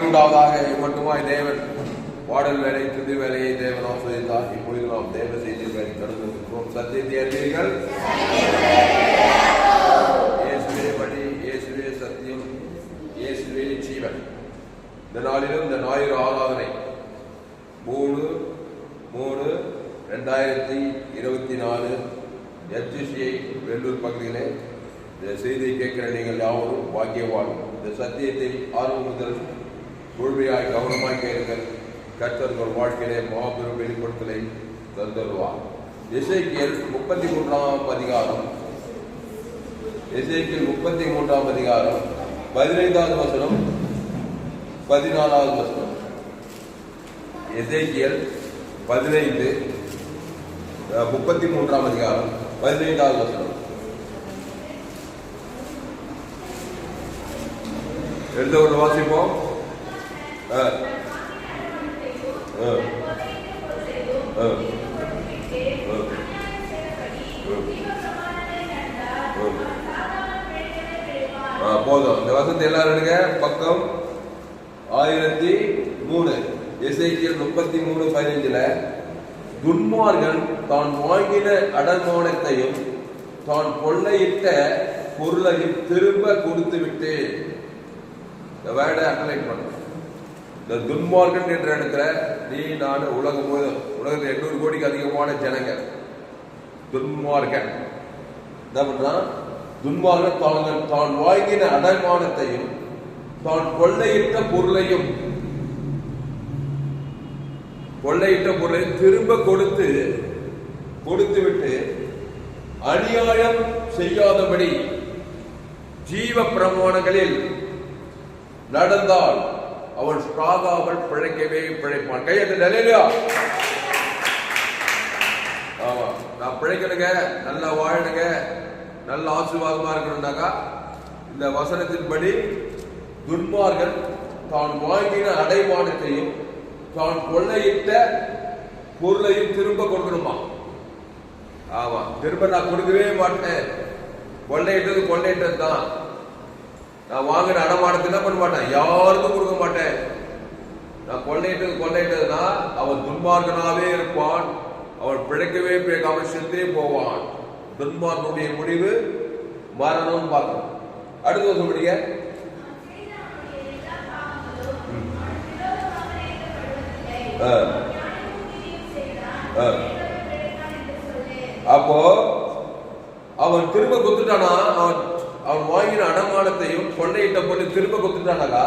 மூன்றாவதாக மட்டுமாய் தேவன் பாடல் வேலை துதி வேலையை தேவன் ஆசிரியத்தார். இப்பொழுது நாம் தேவ செய்தி வேலை கடந்திருக்கிறோம். சத்தியத்தை அறிவீர்கள், இயேசுவே வழி, இயேசுவே சத்தியம், இயேசுவே ஜீவன். இந்த நாளிலும் இந்த ஞாயிறு ஆராதனை 3/3/2024 FGCI வெள்ளூர் பகுதியிலே இந்த செய்தியை கேட்கிற நீங்கள் யாவரும் பாக்கியவான். இந்த சத்தியத்தை ஆர்வம் முதல் முழுமையாய் கவனமாய் கேளுங்கள். கர்த்தர் உங்கள் வாழ்க்கையிலே மாபெரும் வெளிப்படுத்தலை தந்துள்ளார். எசேக்கியேல் 33ஆம் அதிகாரம், எசேக்கியேல் 33ஆம் அதிகாரம் 15வது வசனம் 14வது வசனம். எசேக்கியேல் 33ஆம் அதிகாரம் 15வது வசனம். எழுந்தவர்கள் வாசிப்போம். போதும். இந்த வசனத்தை எல்லாரும் எடுங்க. பக்கம் 1003. எசேக்கியேல் 33:15. துன்மார்கன் தான் வாங்கின அடமானத்தையும் தான் கொள்ளையிட்ட பொருளையும் திரும்ப கொடுத்து விட்டு, இந்த வேர்டை அண்டர்லைன் பண்ண. இந்த துன்மார்கன் என்ற இடத்துல நீ நான் உலகத்தில் 800 கோடிக்கு அதிகமான ஜனங்க. துன்மார்கன் என்ன பண்றான்? துன்மார்கன் தான் வாங்கின அடமானத்தையும் தான் கொள்ளையிட்ட பொருளையும் திரும்ப கொடுத்து விட்டு அநியாயம் செய்யாதபடி ஜீவ பிரமாணங்களில் நடந்தால் அவன் சாகாமல் பிழைக்கவே பிழைப்பான். கையெழுத்து நிலையிலா? ஆமா, நான் பிழைக்கணுங்க, நல்லா வாழணுங்க, நல்ல ஆசீர்வாதமா இருக்கணும்னாக்கா இந்த வசனத்தின்படி துன்மார்கன் தான் வாங்கின அடைமானத்தையும் தான் கொள்ளையிட்ட பொருளையும் திரும்ப கொடுக்கணுமா? ஆமா, திரும்ப நான் கொடுக்கவே மாட்டேன். கொள்ளையிட்டது தான். நான் வாங்கின அடமானத்தை என்ன பண்ண மாட்டேன், யாருக்கும் கொடுக்க மாட்டேன். நான் கொள்ளையிட்டதுன்னா அவன் துன்மார்கனாவே இருப்பான். அவன் பிழைக்கவே பிழைக்காம செத்தே போவான். துன்மார்கனுடைய முடிவு மரணம் பார்க்கணும். அடுத்த வருஷம் படிக்க. அப்போ அவன் திரும்ப கொடுத்துட்டானா, அவன் வாங்கின அடமானத்தையும் கொள்ளையிட்ட பொருள் திரும்ப கொடுத்துட்டானாக்கா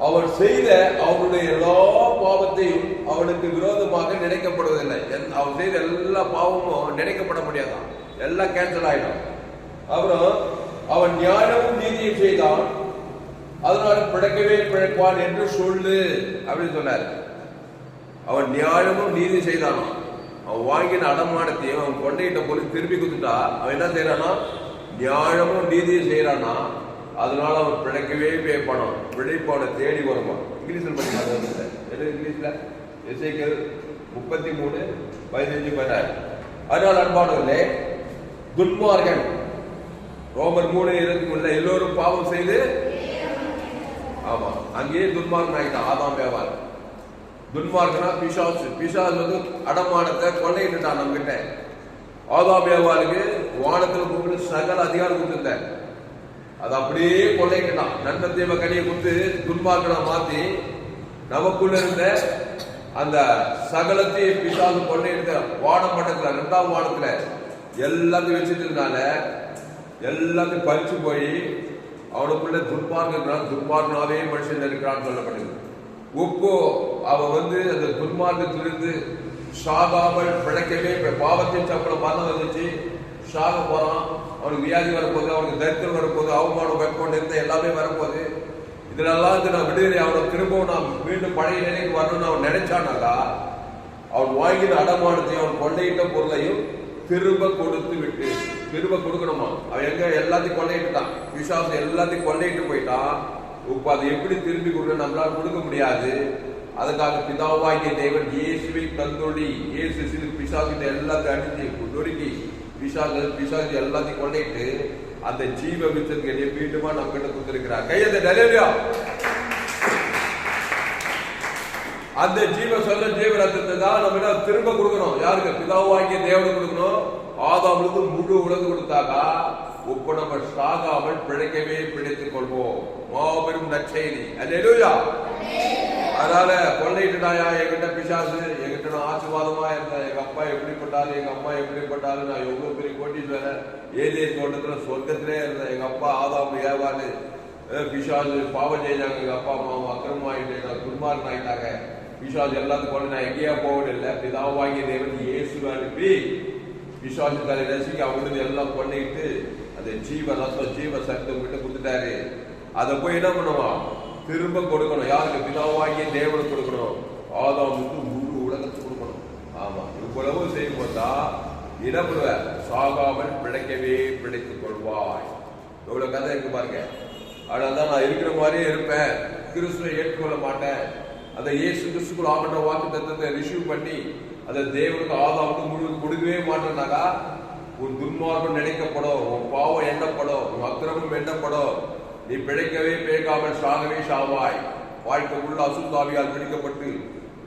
அவன் செய்த அவனுடைய எல்லா பாவத்தையும் அவனுக்கு விரோதமாக நினைக்கப்படுவதில்லை. அவன் செய்த எல்லா பாவமும் நினைக்கப்பட முடியாதான், எல்லாம் கேன்சல் ஆயிடும். அப்புறம் அவன் நியாயமும் நீதியும் செய்தான், அதனால பிழைக்கவே பிழைப்பான் என்று சொல்லு அப்படின்னு சொன்னார். அவன் நியாயமும் நீதி செய்தானோ, அவன் வாங்கின அடமானத்தையும் அவன் கொண்டையிட்ட பொருள் திருப்பி கொடுத்துட்டா அவன் என்ன செய்யறானா, நியாயமும் நீதியும் செய்யறானா, அதனால அவன் பிழைக்கவே பிழைப்பானோ, பிழைப்பான தேடி வருவான். இங்கிலீஷ்ல படிக்கிறாங்க. இங்கிலீஷ்ல எசேக்கியேல் 33:15-16. அதனால அன்பானவர்களே, துன்மார்கன் ரோமர் 3:23 எல்லோரும் பாவம் செய்து, ஆமா அங்கேயே துன்மார்கன் ஆகிட்டான். ஆதாம் ஏவாள் துன்மார்கனா பிசாசு வந்து அடமானத்தை கொள்ளையிட்டான் நம்ம கிட்ட. ஆதாம் ஏவாளுக்கு வானத்தில் கூப்பிட்டு சகல அதிகாரம் கொடுத்துருந்த, அது அப்படியே கொள்ளையிட்டான். நன்மை தீமை கனியை கொடுத்து துன்மார்கனா மாத்தி நமக்குள்ள இருந்த அந்த சகலத்தையும் பிசாசு கொள்ளையிட்ட வானமண்டலத்துல 2ஆம் வானத்துல எல்லாத்தையும் வச்சுட்டு இருந்தால எல்லாத்தையும் பறிச்சு போய் அவனுக்குள்ள துன்மார்கனாவே மனுஷன் இருக்கிறான்னு சொல்லப்படுது. உப்போ அவன் அந்த துன்மார்க்கத்திலிருந்து சாகாமல் பிழைக்கவே பாவத்தின் சம்பளம் மரணம் வந்துச்சு, சாக போறான். அவனுக்கு வியாதி வரப்போகுது, அவனுக்கு தரித்திரம் வரப்போகுது, அவமானம் வெப்பம் இருந்த எல்லாமே வரப்போகுது. இதெல்லாம் நான் விடுதலை அவனை திரும்பவும் நான் மீண்டும் பழைய நிலைக்கு வரணும்னு அவன் நினைச்சானாக்கா அவன் வாங்கின அடமானத்தையும் அவன் கொள்ளையிட்ட பொருளையும் திரும்ப கொடுக்கணுமா? அவன் எங்க எல்லாத்தையும் கொள்ளையிட்டுட்டான், விசுவாசம் எல்லாத்தையும் கொள்ளையிட்டு போயிட்டான். இப்ப அதை எப்படி திரும்பி கொடுக்க நம்மளால கொடுக்க முடியாது. அதுக்காக பிதாவாகிய தேவன் இயேசுவை தந்தொழி, இயேசு பிசாசிட்ட எல்லாத்தையும் அடிச்சு நொறுக்கி பிசாசு எல்லாத்தையும் கொள்ளையிட்டு அந்த ஜீவ வித்தத்துக்கு மீண்டுமா நம்ம கிட்ட கொடுத்திருக்கிறார். கையதை அந்த ஜீவ ரத்தத்தை தான் நம்ம திரும்ப கொடுக்கணும். யாருக்கு? பிதாவாகிய தேவனுக்கு கொடுக்கணும். ஆதாமுக்கு முழு உலகம் கொடுத்தாக்கா இப்ப நம்ம சாகாமல் பிழைக்கவே பிழைத்துக் கொள்வோம். மாபெரும் நற்செய்தி. அல்லேலூயா. அதனால கொள்ளையிட்டாயா என்கிட்ட பிசாசு, என்கிட்ட நான் ஆசீர்வாதமா இருந்தேன், எங்க அப்பா எப்படிப்பட்டாலும் எங்க அம்மா எப்படிப்பட்டாலும் நான் எவ்வளவு பெரிய கோட்டீஸ்வரன், ஏதே தோட்டத்துல சொர்க்கத்திலே இருந்தேன், எங்க அப்பா ஆதாமு ஏவாளு பிசாசு பாவம் செஞ்சாங்க, எங்க அப்பா அம்மாவும் அக்கிரமம் ஆயிட்டாங்க, துன்மார்க்கன் ஆயிட்டாங்க, பிசாசு எல்லாத்துக்கும் கொண்டு நான் எங்கேயா போவதில்லை. பிதாவாகிய தேவன் இயேசு அனுப்பி பிசாசு தலை ரசிக்க அவங்களுக்கு எல்லாம் பண்ணிட்டு அந்த ஜீவ ரசம் ஜீவ சக்தம் கிட்ட கொடுத்துட்டாரு. அதை போய் என்ன பண்ணுவான்? திரும்ப கொடுக்கணும். யாருக்கு? பிதாவாகிய தேவனுக்கு கொடுக்கணும். ஆதாமுக்கு முழு உலகத்துக்கு கொடுக்கணும். ஆமா, இவ்வளவு செய்யும் போதா இடப்படுவ சாகாமல் பிழைக்கவே பிழைத்துக் கொள்வாய். எவ்வளவு கதை இருக்கு பாருங்க. அதனால்தான் நான் இருக்கிற மாதிரியே இருப்பேன், கிறிஸ்துவை ஏற்றுக்கொள்ள மாட்டேன், அந்த இயேசு கிறிஸ்துக்குள் ஆகட்ட வாக்கு தத்துவத்தை ரிசீவ் பண்ணி அந்த தேவனுக்கு ஆதாமுக்கு முழுவதும் கொடுக்கவே மாட்டேன்னாக்கா உன் துன்மார்க்கம் நினைக்கப்படும், உன் பாவம் எண்ணப்படும், உன் அக்கிரமம் எண்ணப்படும், நீ பிழைக்கவே பிழைக்காமல் சாகவே சாவாய். வாழ்க்கை உள்ள அசுத்தாவியால் பிடிக்கப்பட்டு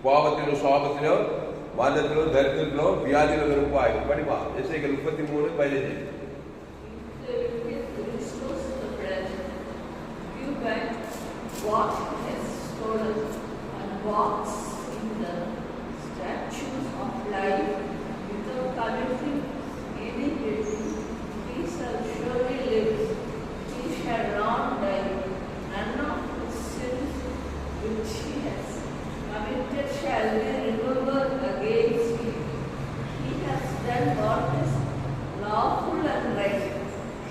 பாவத்திலும் சாபத்திலும் மரணத்திலும் தரித்திரத்திலும் வியாதியிலும் இருப்பாய். படிப்பா எசேக்கியேல் 33:15. Walks in the statutes of life without committing any guilt, he shall surely live, he shall not die. None of his sins which he has committed shall be remembered against him. He has done what is lawful and right,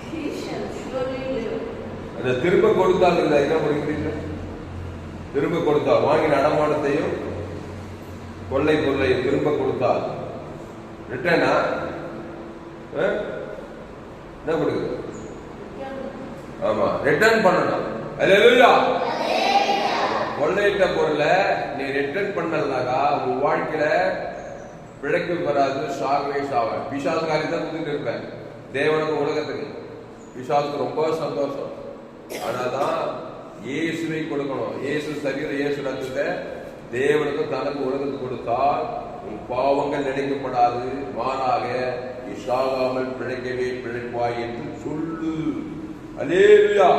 he shall surely live. அந்த திரும்ப கொடுத்தால் என்ன படிக்கிறீங்க? திரும்ப கொடுத்தால் வாங்கின அடமானத்தையும் கொள்ளை பொருளையும் திரும்ப கொடுத்தால் ரிட்டர்னா என்ன கொடுக்குது? ஆமா, ரிட்டர்ன் பண்ணணும். அல்லேலூயா. கொள்ளையிட்ட பொருளை நீ ரிட்டர்ன் பண்ணலனாக்கா உன் வாழ்க்கையில பிழைக்கு வராது, சாகவே சாவ. பிசாசு காரியத்தான் கொடுத்துட்டு இருப்பேன். தேவனுக்கு உலகத்துக்கு பிசாசுக்கு ரொம்ப சந்தோஷம். ஆனாதான் இயேசுவை கொடுக்கணும். இயேசு சரீர இயேசு ரத்தத்தை தேவனுக்கு தனக்கு உலகத்துக்கு கொடுத்தால் உன் பாவங்கள் நினைக்கப்படாது, மாறாக நீ சாகாமல் பிழைக்கவே பிழைப்பாய் என்று சொல்லு. அல்லேலூயா.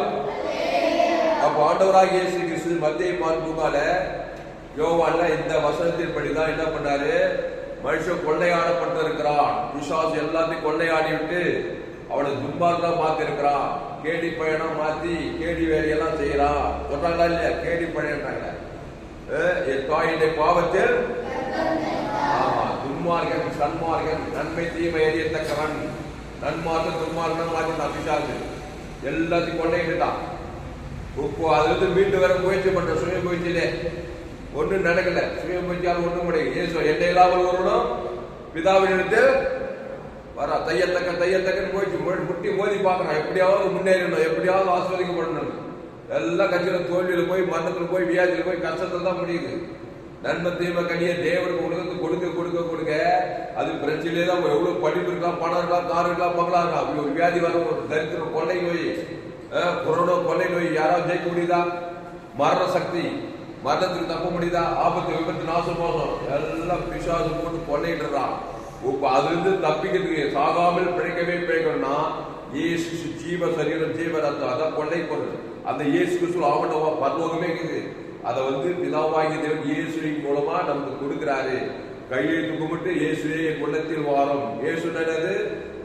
அப்ப ஆண்டவராக இயேசு கிறிஸ்து மத்தேயு மார்க்குகால யோவான்ல இந்த வசனத்தின் படிதான் என்ன பண்ணாரு? மனுஷன் கொள்ளையாடப்பட்டிருக்கிறான். பிசாசு எல்லாத்தையும் கொள்ளையாடி விட்டு அவனை துன்மார்க்கா மாத்தி இருக்கிறான். கேடி பயணம் மாத்தி கேடி வேலையெல்லாம் செய்யறான். சொல்றாங்களா இல்லையா? கேடி பயணம் தாயினுடைய பாவத்தில் ஆமா துன்மார்க்கன் சன்மார்க்கன் நன்மை தீமை எறியத்தக்கவன். நன்மார்க்க துன்மார்க்கன் மாத்தி தான் பிசாசு எல்லாத்தையும் கொள்ளையிட்டான். இப்போ அதுல இருந்து மீண்டு வர முயற்சி பண்ற சுய முயற்சியிலே ஒன்னும் நடக்கல. சுய முயற்சியால் ஒண்ணும் முடியும். இயேசு என்ன இல்லாமல் ஒருவனும் பிதாவினிடத்தில் வரா. தையத்தக்கன்னு போயிடுச்சு. முட்டி மோதி பார்க்கணும், எப்படியாவது முன்னேறணும், எப்படியாவது ஆஸ்வதிக்கப்படணும். எல்லாம் கட்சியில தோல்வியில போய் மரணத்துல போய் வியாதியில போய் கஷ்டத்துல தான் முடியுது. நன்மை தீமை கனியை தேவனுக்கு உலகத்துக்கு கொடுக்க கொடுக்க கொடுக்க அது பிரச்சனையே தான். எவ்வளவு படிப்பு இருக்கலாம், பணம் இருக்கலாம், கார் இருக்கலாம், பங்களா இருக்கலாம், அப்படி ஒரு வியாதி வரும், ஒரு தரித்திரம், கொள்ளை நோய், கொரோனா கொள்ளை நோய் யாராவது ஜெயிக்க முடியுதா? மரண சக்தி, மரணத்துக்கு தப்ப முடியுதா? ஆபத்து, விபத்து, நாசம், மோசம் எல்லாம் பிசாசு போட்டு கொள்ளையிடுறான். இப்ப அதுல இருந்து தப்பிக்கிறதுக்கு சாகாமல் பிழைக்கவே பிழைக்கணும்னா இயேசு ஜீவ சரீரம் ஜீவ ரத்தம் அதான் கொள்ளை பொருள். அந்த இயேசு கிறிஸ்து ஆவணமா பரலோகமே இருக்குது. அதை பிதாவாகிய தேவன் இயேசுவின் மூலமா நமக்கு கொடுக்கிறாரு. கையெழுத்து கும்பிட்டு இயேசுவே உள்ளத்தில் வாரம். இயேசு என்னது?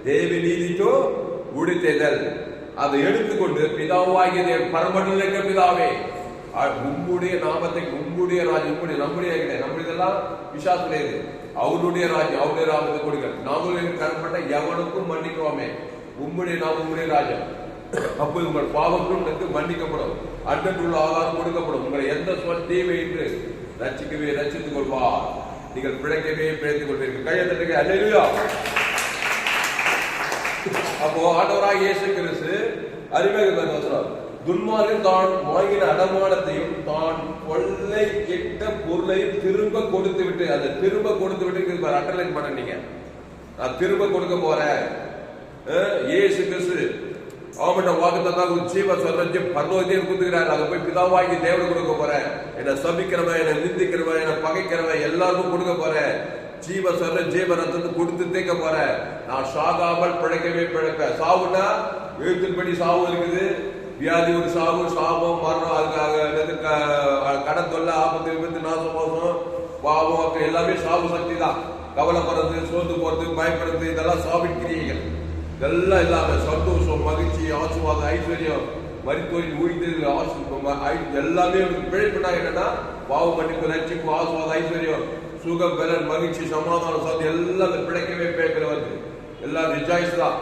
தேவ நீதிக்கோ உடுத்தேதல். அதை எடுத்துக்கொண்டு பிதாவாகிய தேவன் பரமண்டல இருக்க பிதாவே உம்முடைய நாமத்தை உம்முடைய ராஜ்யம் உம்முடைய நம்முடைய நம்முடையதெல்லாம் பிசாசுடையது. அவருடைய ராஜ்யம் அவருடைய நாமத்தை கொடுக்க நாமும் கருப்பட்ட எவனுக்கும் மன்னிக்கிறோமே. உம்முடைய நாம் உம்முடைய ராஜ்யம். அப்போது உங்கள் பாவங்களும் மன்னிக்கப்படும், அன்றுள்ள ஆகாரம் கொடுக்கப்படும். உங்களை எந்த தீமை என்று ரட்சிக்கவே ரட்சித்துக் கொள்வார். நீங்கள் பிழைக்கவே பிழைத்துக் கொள்வீர்கள். கையெழுத்துக்கு அல்லேலூயா. அப்போ ஆண்டவராக இயேசு கிறிஸ்து அறிமுக துன்மார்க்கன் தான் வாங்கின அடமானத்தையும் தான் கொள்ளை கெட்ட பொருளையும் திரும்ப கொடுத்து விட்டு, அதை திரும்ப கொடுத்து விட்டு அண்டர்லைன் பண்ண நீங்க, நான் திரும்ப கொடுக்க போறேன். இயேசு கிறிஸ்து அவன்கிட்ட வாக்குத்தத்தம் ஜீவ சொல்றது பரலோகத்தையும் கொடுத்துக்கிறாரு. அதை போய் பிதாவாகி தேவனுக்கு கொடுக்க போறேன். என்னை சபிக்கிறவன், என்னை நிந்திக்கிறவன், என்னை பகைக்கிறவன் எல்லாருக்கும் கொடுக்க போறேன். ஜீவ சொல்ற ஜீவ ரத்தத்தை கொடுத்து தேக்க போறேன். நான் சாகாமல் பிழைக்கவே பிழைப்பேன். சாவுனா எழுத்தின்படி சாவு இருக்குது. வியாதி ஒரு சாவு, சாபம், மரணம், அதுக்காக கடன் தொல்லை, ஆபத்து, விபத்து, நாசம், மோசம், பாவம் எல்லாமே சாவு சக்தி தான். கவலைப்படுறது, சோர்ந்து போறது, பயப்படுறது இதெல்லாம் சாவின் கிரியைகள். இதெல்லாம் இல்லாம சந்தோஷம், மகிழ்ச்சி, ஆசீர்வாதம், ஐஸ்வர்யம், மருத்துவரின் ஊழியர்கள் எல்லாமே பிழைப்புனா என்னன்னா பாவ மன்னிப்பு, ரட்சிப்பு, ஆசீர்வாதம், ஐஸ்வர்யம், சுகம், பலன், மகிழ்ச்சி, சமாதானம், சாந்தி எல்லாம் பிழைக்கவே பிழைக்கிற வருது. எல்லாம் ரிஜாய்ஸ் தான்.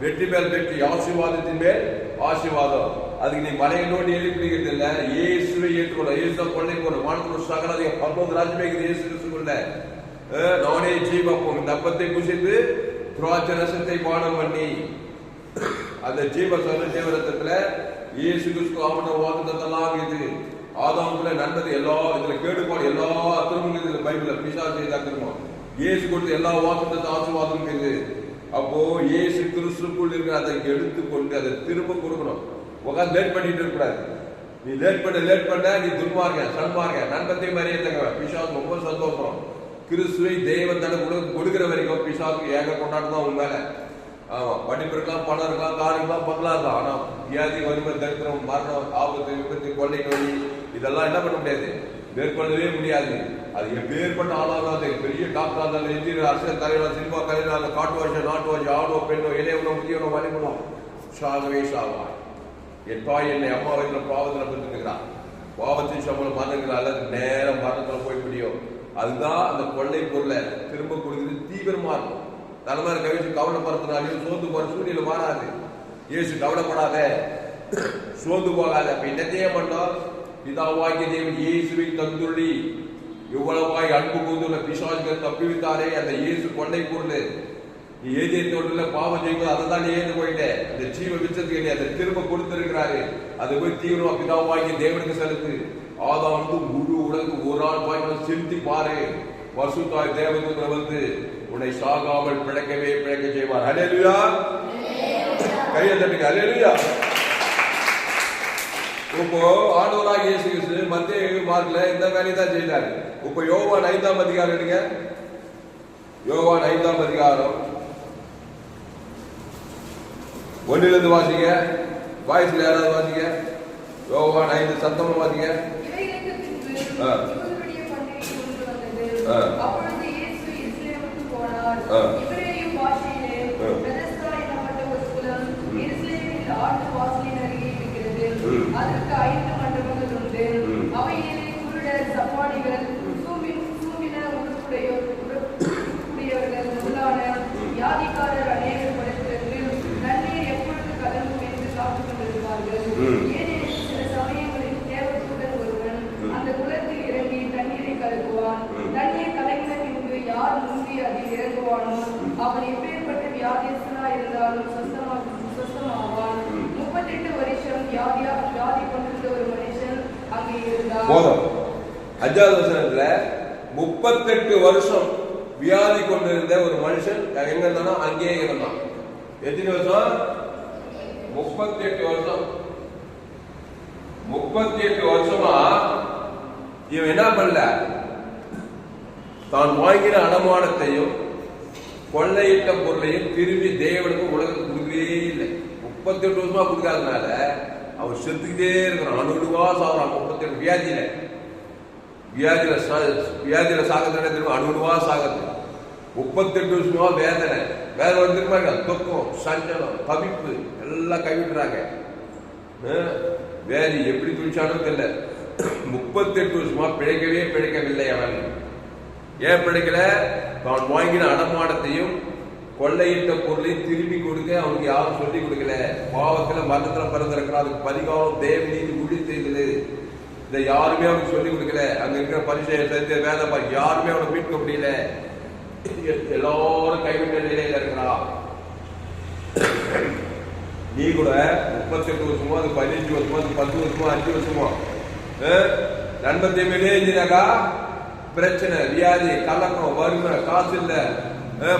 வெற்றி மேல் வெற்றி, ஆசீர்வாதத்தின் மேல் ஆசீர்வாதம். அதுக்கு நீ மலையை நோண்டி எழுப்பிக்கிறது இல்ல. இயேசுவை ஏற்றுக்கொள்ள. இயேசு கொள்ளை போன வானத்துல சகல பரலோக ராஜ்யமே இயேசு கிறிஸ்துக்குள்ள. நானே ஜீவப்போம். இந்த அப்பத்தை புசித்து திராட்சை ரசத்தை பானம் பண்ணி அந்த ஜீவ சொன்ன ஜீவரத்தத்துல இயேசு கிறிஸ்து அவன வாக்குத்தத்தெல்லாம் இது ஆதாமுக்குள்ள நன்றது எல்லா இதுல கேடுபாடு எல்லா அக்கிரமும் இதுல பைபிள்ல பிசாசு செய்த அக்கிரமம். இயேசு கொடுத்த எல்லா வாக்குத்தத்த ஆசீர்வாதமும் இது. அப்போ இயேசு கிறிஸ்துக்குள் இருக்கிற அதை எடுத்துக்கொண்டு அதை திரும்ப கொடுக்கணும். உட்காந்து லேட் பண்ணிட்டு இருக்கக்கூடாது. நீ லேட் பண்ண நீ துன்மார்க்க, சன்மார்க்க, நண்பத்தை மாதிரியே தங்க. பிசாசு ரொம்ப சந்தோஷம். கிறிஸ்துவை தேவன் தனக்கு கொடுக்கிற வரைக்கும் பிசாசுக்கு ஏக கொண்டாட்டம் தான் உன் மேல. ஆமா, படிப்பு இருக்கலாம், பணம் இருக்கலாம், கார் இருக்கலாம், பங்களா இருக்கலாம். ஆனா வியாதி, வறுமை, தரித்திரம், மரணம், ஆபத்து, விபத்து, கொள்ளை நோய் இதெல்லாம் என்ன பண்ண முடியாது, மேற்கொள்ளவே முடியாது. அது எப்பேற்பட்ட ஆளாக பெரிய டாக்டர் இருந்தாலும், இன்ஜினியர், அரசியல் தலைவர், சினிமா கலைஞர், காட்டு வாஷம், நாட்டு வாஷம், ஆணோ பெண்ணோ, இளையவனோ முதியவனோ வலிமனோ சாகவே சாவாய். என் தாய் என்னை அம்மா வயசுல பாவத்தில் பெற்றுக்கிறான். பாவத்தின் சம்பளம் மரணங்கிறாள், நேரம் மரணத்துல போய் முடியும். அதுதான் அந்த கொள்ளை பொருளை திரும்ப கொடுக்குறது தீவிரமா இருக்கும். தலைமையில கவிச்சு கவலைப்படுறதுனாலையும் சோர்ந்து போற சூழ்நிலை மாறாது. இயேசு கவலைப்படாத, சோர்ந்து போகாத. அப்ப என்னத்தையே பண்ணோம், பிதாவாகிய தேவன் இயேசுவை தந்துள்ளி இவ்வளவாய் அன்பு கூந்துள்ள பிசாசுகள் தப்பிவித்தாரே. அந்த இயேசு கொள்ளை பொருள் நீ ஏஜே தோட்டல பாவம் செய்யும்போது அதை தான் ஏந்து போயிட்டேன். அந்த ஜீவ விச்சத்துக்கு அதை திரும்ப கொடுத்திருக்கிறாரு. அது போய் தீவிரமா பிதாவாகிய தேவனுக்கு செலுத்து. ஆதாம் முழு உலகு ஒரு ஆள் பாய்களை செலுத்தி பாரு. பரிசுத்தாய் தேவதூதர் வந்து உன்னை சாகாமல் பிழைக்கவே பிழைக்க செய்வார். ஹல்லேலூயா. கையை தட்டுங்க. ஹல்லேலூயா. இப்போ ஆண்டவராக இயேசு கிறிஸ்து மத்தேயு மார்க்ல இந்த வேலையை தான் செய்தாரு. இப்போ யோவான் 5ஆம் அதிகாரம் எடுங்க. யோவான் 5ஆம் அதிகாரம் 1 வாசிங்க. வாய்ஸ்ல யாராவது வாசிங்க. யோவான் 5 சத்தமா வாசிங்க. அதற்கு 5 மண்டபங்கள் உண்டு. அவையிலே குருடர், சப்பானிகள், சூம்பின உடுப்புடையவர்கள் முதலான வியாதிக்காரர் அநேகர் படுத்திருந்து தண்ணீர் எப்பொழுது கலங்கும் என்று காத்துக் கொண்டிருப்பார்கள். ஏனெனில் சில சமயங்களில் தேவதூதன் ஒருவன் அந்த குளத்தில் இறங்கி தண்ணீரை கலக்குவான். தண்ணீர் கலங்கின பின்பு யார் முந்தி அதில் இறங்குவானோ அவன் எப்பேற்பட்ட வியாதியஸ்தனா இருந்தாலும் சொஸ்தமாவான். 38 வருஷம் வியாதி கொண்டிருந்த ஒரு மனுஷன் அங்கே இருந்தார். போதும். 5வது வசனத்துல 38 வருஷம் வியாதி கொண்டிருந்த ஒரு மனுஷன் எங்க இருந்தானோ அங்கேயே இருந்தான். எத்தனை வருஷம்? 38 வருஷம். 38 வருஷமா இவன் என்ன பண்ணல, தான் வாங்கின அடமானத்தையும் கொள்ளையிட்ட பொருளையும் திரும்பி தேவனுக்கு உலகத்துக்கு கொடுக்கவே இல்லை. 38 வருஷமா கொடுக்காதனால அவன் செத்துக்கிட்டே இருக்கிறான். அணுடுவா சாகுறான். 38 வியாதியில சாகத்தானே திரும்ப அணுடுவா சாகுது. 38 வருஷமா வேதனை வந்துருப்பாங்க. துக்கம், சஞ்சலம், தவிப்பு எல்லாம் கைவிட்டுறாங்க. வேதி எப்படி துணிச்சாலும் தெரியல. 38 வருஷமா பிழைக்கவில்லை. அவன் ஏன் பிழைக்கல? தான் வாங்கின அடமானத்தையும் கொள்ளையிட்ட பொருளையும் திரும்பி கொடுக்க அவனுக்கு யாரும் சொல்லி கொடுக்கல. பாவத்துல மரணத்துல பிறந்திருக்கிறான். அதுக்கு பரிகாரம் தேவ நீதி ஊழி செய்தது. இதை யாருமே அவனுக்கு சொல்லி கொடுக்கல. அங்க இருக்கிற பரிசெய்ய வேத யாருமே அவனை மீட்க முடியல. எல்லாரும் கைவிட்ட நிலையில இருக்கிறான். நீ கூட 38 வருஷமோ, அது 15 வருஷமோ, அது 10 வருஷமோ, 5 வருஷமோ நண்பத்தை மேலே இருந்தினாக்கா பிரச்சனை, வியாதி, கலக்கம், வறுமை, காசு இல்ல,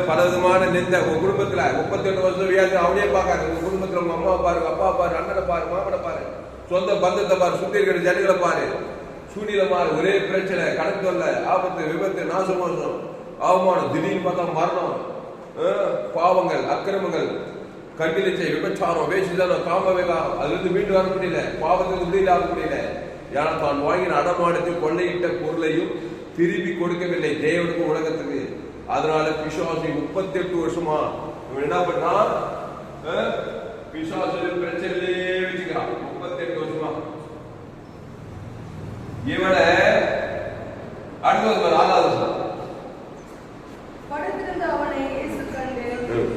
பல விதமான நிந்த உங்க குடும்பத்துல 38 வருஷம் வியாதி அவனே பார்க்காரு. உங்க குடும்பத்துல உங்க அம்மா பாருங்க, அப்பா பாரு, அண்ணனை பாரு, மாமனை பாரு, சொந்த பந்தத்தை பாரு, சுத்தி இருக்கிற ஜனங்களை பாரு, சூனியில மாறு, ஒரே பிரச்சனை, கணக்கு தொல்லை, ஆபத்து, விபத்து, நாசமோசம், அவமானம், திடீர்னு பார்த்தா மரணம், பாவங்கள், அக்கிரமங்கள், கண்ணிலிச்சை, விபச்சாரம், வேசிதானம், காம விகாரம், அதுல இருந்து மீண்டு வர முடியல, பாவத்துக்கு முடியல ஆக முடியல. ஏன்னா தான் வாங்கின அடமானத்தில் கொள்ளையிட்ட பொருளையும் திருப்பி கொடுக்கவில்லை தேவனுக்கு உலகத்துக்கு. அதனால பிசாசு 38 வருஷமா என்ன பண்ணா பிசாசு பிரச்சனையிலே வச்சுக்கிறான். 38 வருஷமா இவனை அடுத்த 4வது படுத்திருந்த அவனை இயேசு கண்டு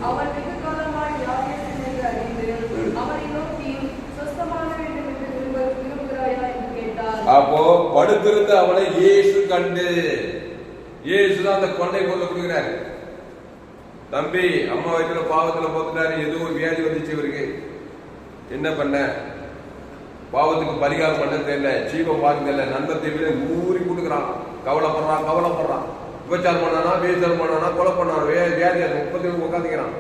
அவன் வெகு காலமாய் வியாதியஸ்தன் என்று அறிந்து அவனை நோக்கி சொஸ்தமாக வேண்டும் என்று விரும்புகிறாயா என்று கேட்டார். அப்போ படுத்திருந்த அவனை இயேசு கண்டு, இயேசுதான் அந்த கொண்டை பொருளை கொடுக்கிறாரு. தம்பி அம்மா வயிற்றுல பாவத்துல போத்துட்டாரு, ஏதோ ஒரு வியாதி வந்துச்சு இவருக்கு, என்ன பண்ண, பாவத்துக்கு பரிகாரம் பண்ண தெரியல, ஜீவம் பார்க்க தெரியல, நண்பர் தேவையில ஊறி கொடுக்குறான், கவலைப்படுறான். விபச்சாரம் பண்ணானா, வேசாரம் பண்ணானா, கொலை பண்ணானா, வியாதி 37 உட்காந்துக்கிறான்.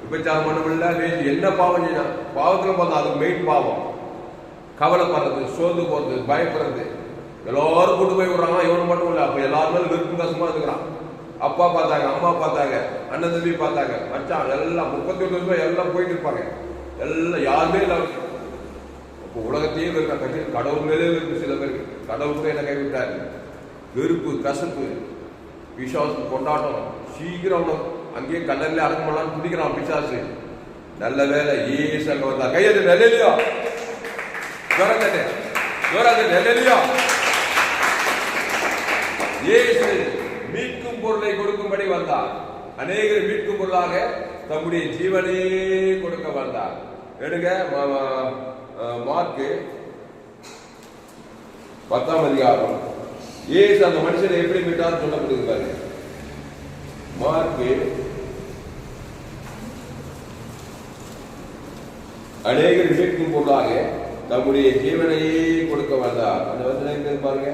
விபச்சாரம் பண்ணவில்லை, வேசி என்ன பாவம் செய்யணும், பாவத்துல பார்த்தா அதுக்கு மெயின் பாவம். கவலைப்படுறது, சோர்ந்து போறது, பயப்படுறது, எல்லாரும் கூட்டு போய் விடுறாங்க. இவனு மட்டும் இல்லை, அப்ப எல்லாருமே வெறுப்பு கஷ்டமா இருக்கிறான். அப்பா பார்த்தாங்க, அம்மா பார்த்தாங்க, அண்ணன் தம்பி பார்த்தாங்க, மச்சான் எல்லாம் 38 வருஷம் எல்லாம் போயிட்டு இருப்பாங்க, எல்லாம் யாருமே இல்லாம. அப்போ உலகத்தையே வெறுக்க கடவுள் மேலே வெறுப்பு. சில பேருக்கு கடவுள் கூட என்ன கைவிட்டாரு, வெறுப்பு, கசப்பு, பிசாசு கொண்டாட்டம், சீக்கிரம் அங்கேயே கடல்ல அடக்கமெல்லாம் குடிக்கிறான் பிசாசு. நல்ல வேலை ஏசு அங்க வந்தா. கையது நெல்லையா நெல்லையா இயேசு மீட்கும் பொருளை கொடுக்கும்படி வந்தார். அநேகர் மீட்கும் பொருளாக தம்முடைய ஜீவனையே கொடுக்க வந்தார். எடுங்க மார்க்கு 10ஆம் அதிகாரம். இயேசு அந்த மனுஷனை எப்படி மீட்டார் சொல்லப்படுது பாருங்க. மார்க்கு அநேகர் மீட்கும் பொருளாக தம்முடைய ஜீவனையே கொடுக்க வந்தார். அந்த வசனம் பாருங்க.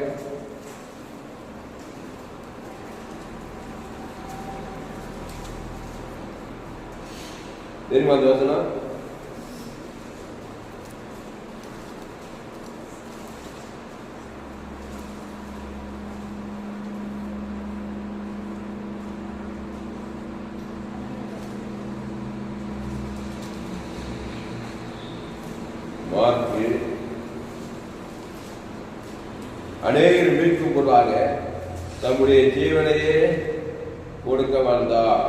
தெரியுமா அந்த வசனம்? அநேகர் மீட்கும் பொருளாக தம்முடைய ஜீவனையே கொடுக்க வந்தார்.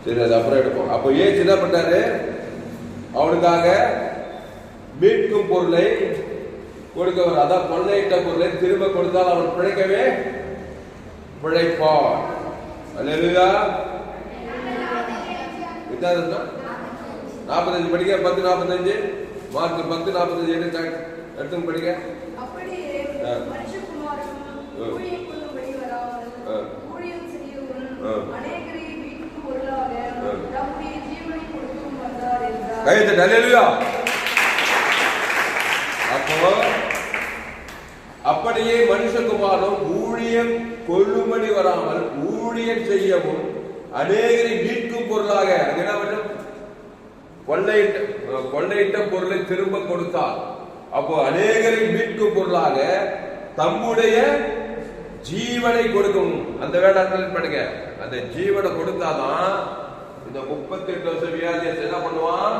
சரி, அது அப்புறம் எடுப்போம். அப்ப ஏன் என்ன பண்ணாரு, அவனுக்காக மீட்கும் பொருளை கொடுக்கவர். அதான் கொள்ளையிட்ட பொருளை திரும்ப கொடுத்தால் அவன் பிழைக்கவே பிழைப்பான். அல்லேலூயா. 45 படிக்க 10:45 மார்க் 10:45 எடுத்து படிக்க. அப்போ அப்படியே மனுஷகுமாரன் ஊழியம் கொள்ளும்படி வராமல் ஊழியம் செய்யவும் அநேகரை மீட்கும் பொருளாக கொள்ளையிட்ட பொருளை திரும்ப கொடுத்தார். அப்போ அநேகரை மீட்கும் பொருளாக தம்முடைய ஜீவனை கொடுக்கும். அந்த வேண்டாம் பண்ணுங்க. அந்த ஜீவனை கொடுத்தாதான் இந்த 38 வருஷம் வியாதியை என்ன பண்ணுவான்?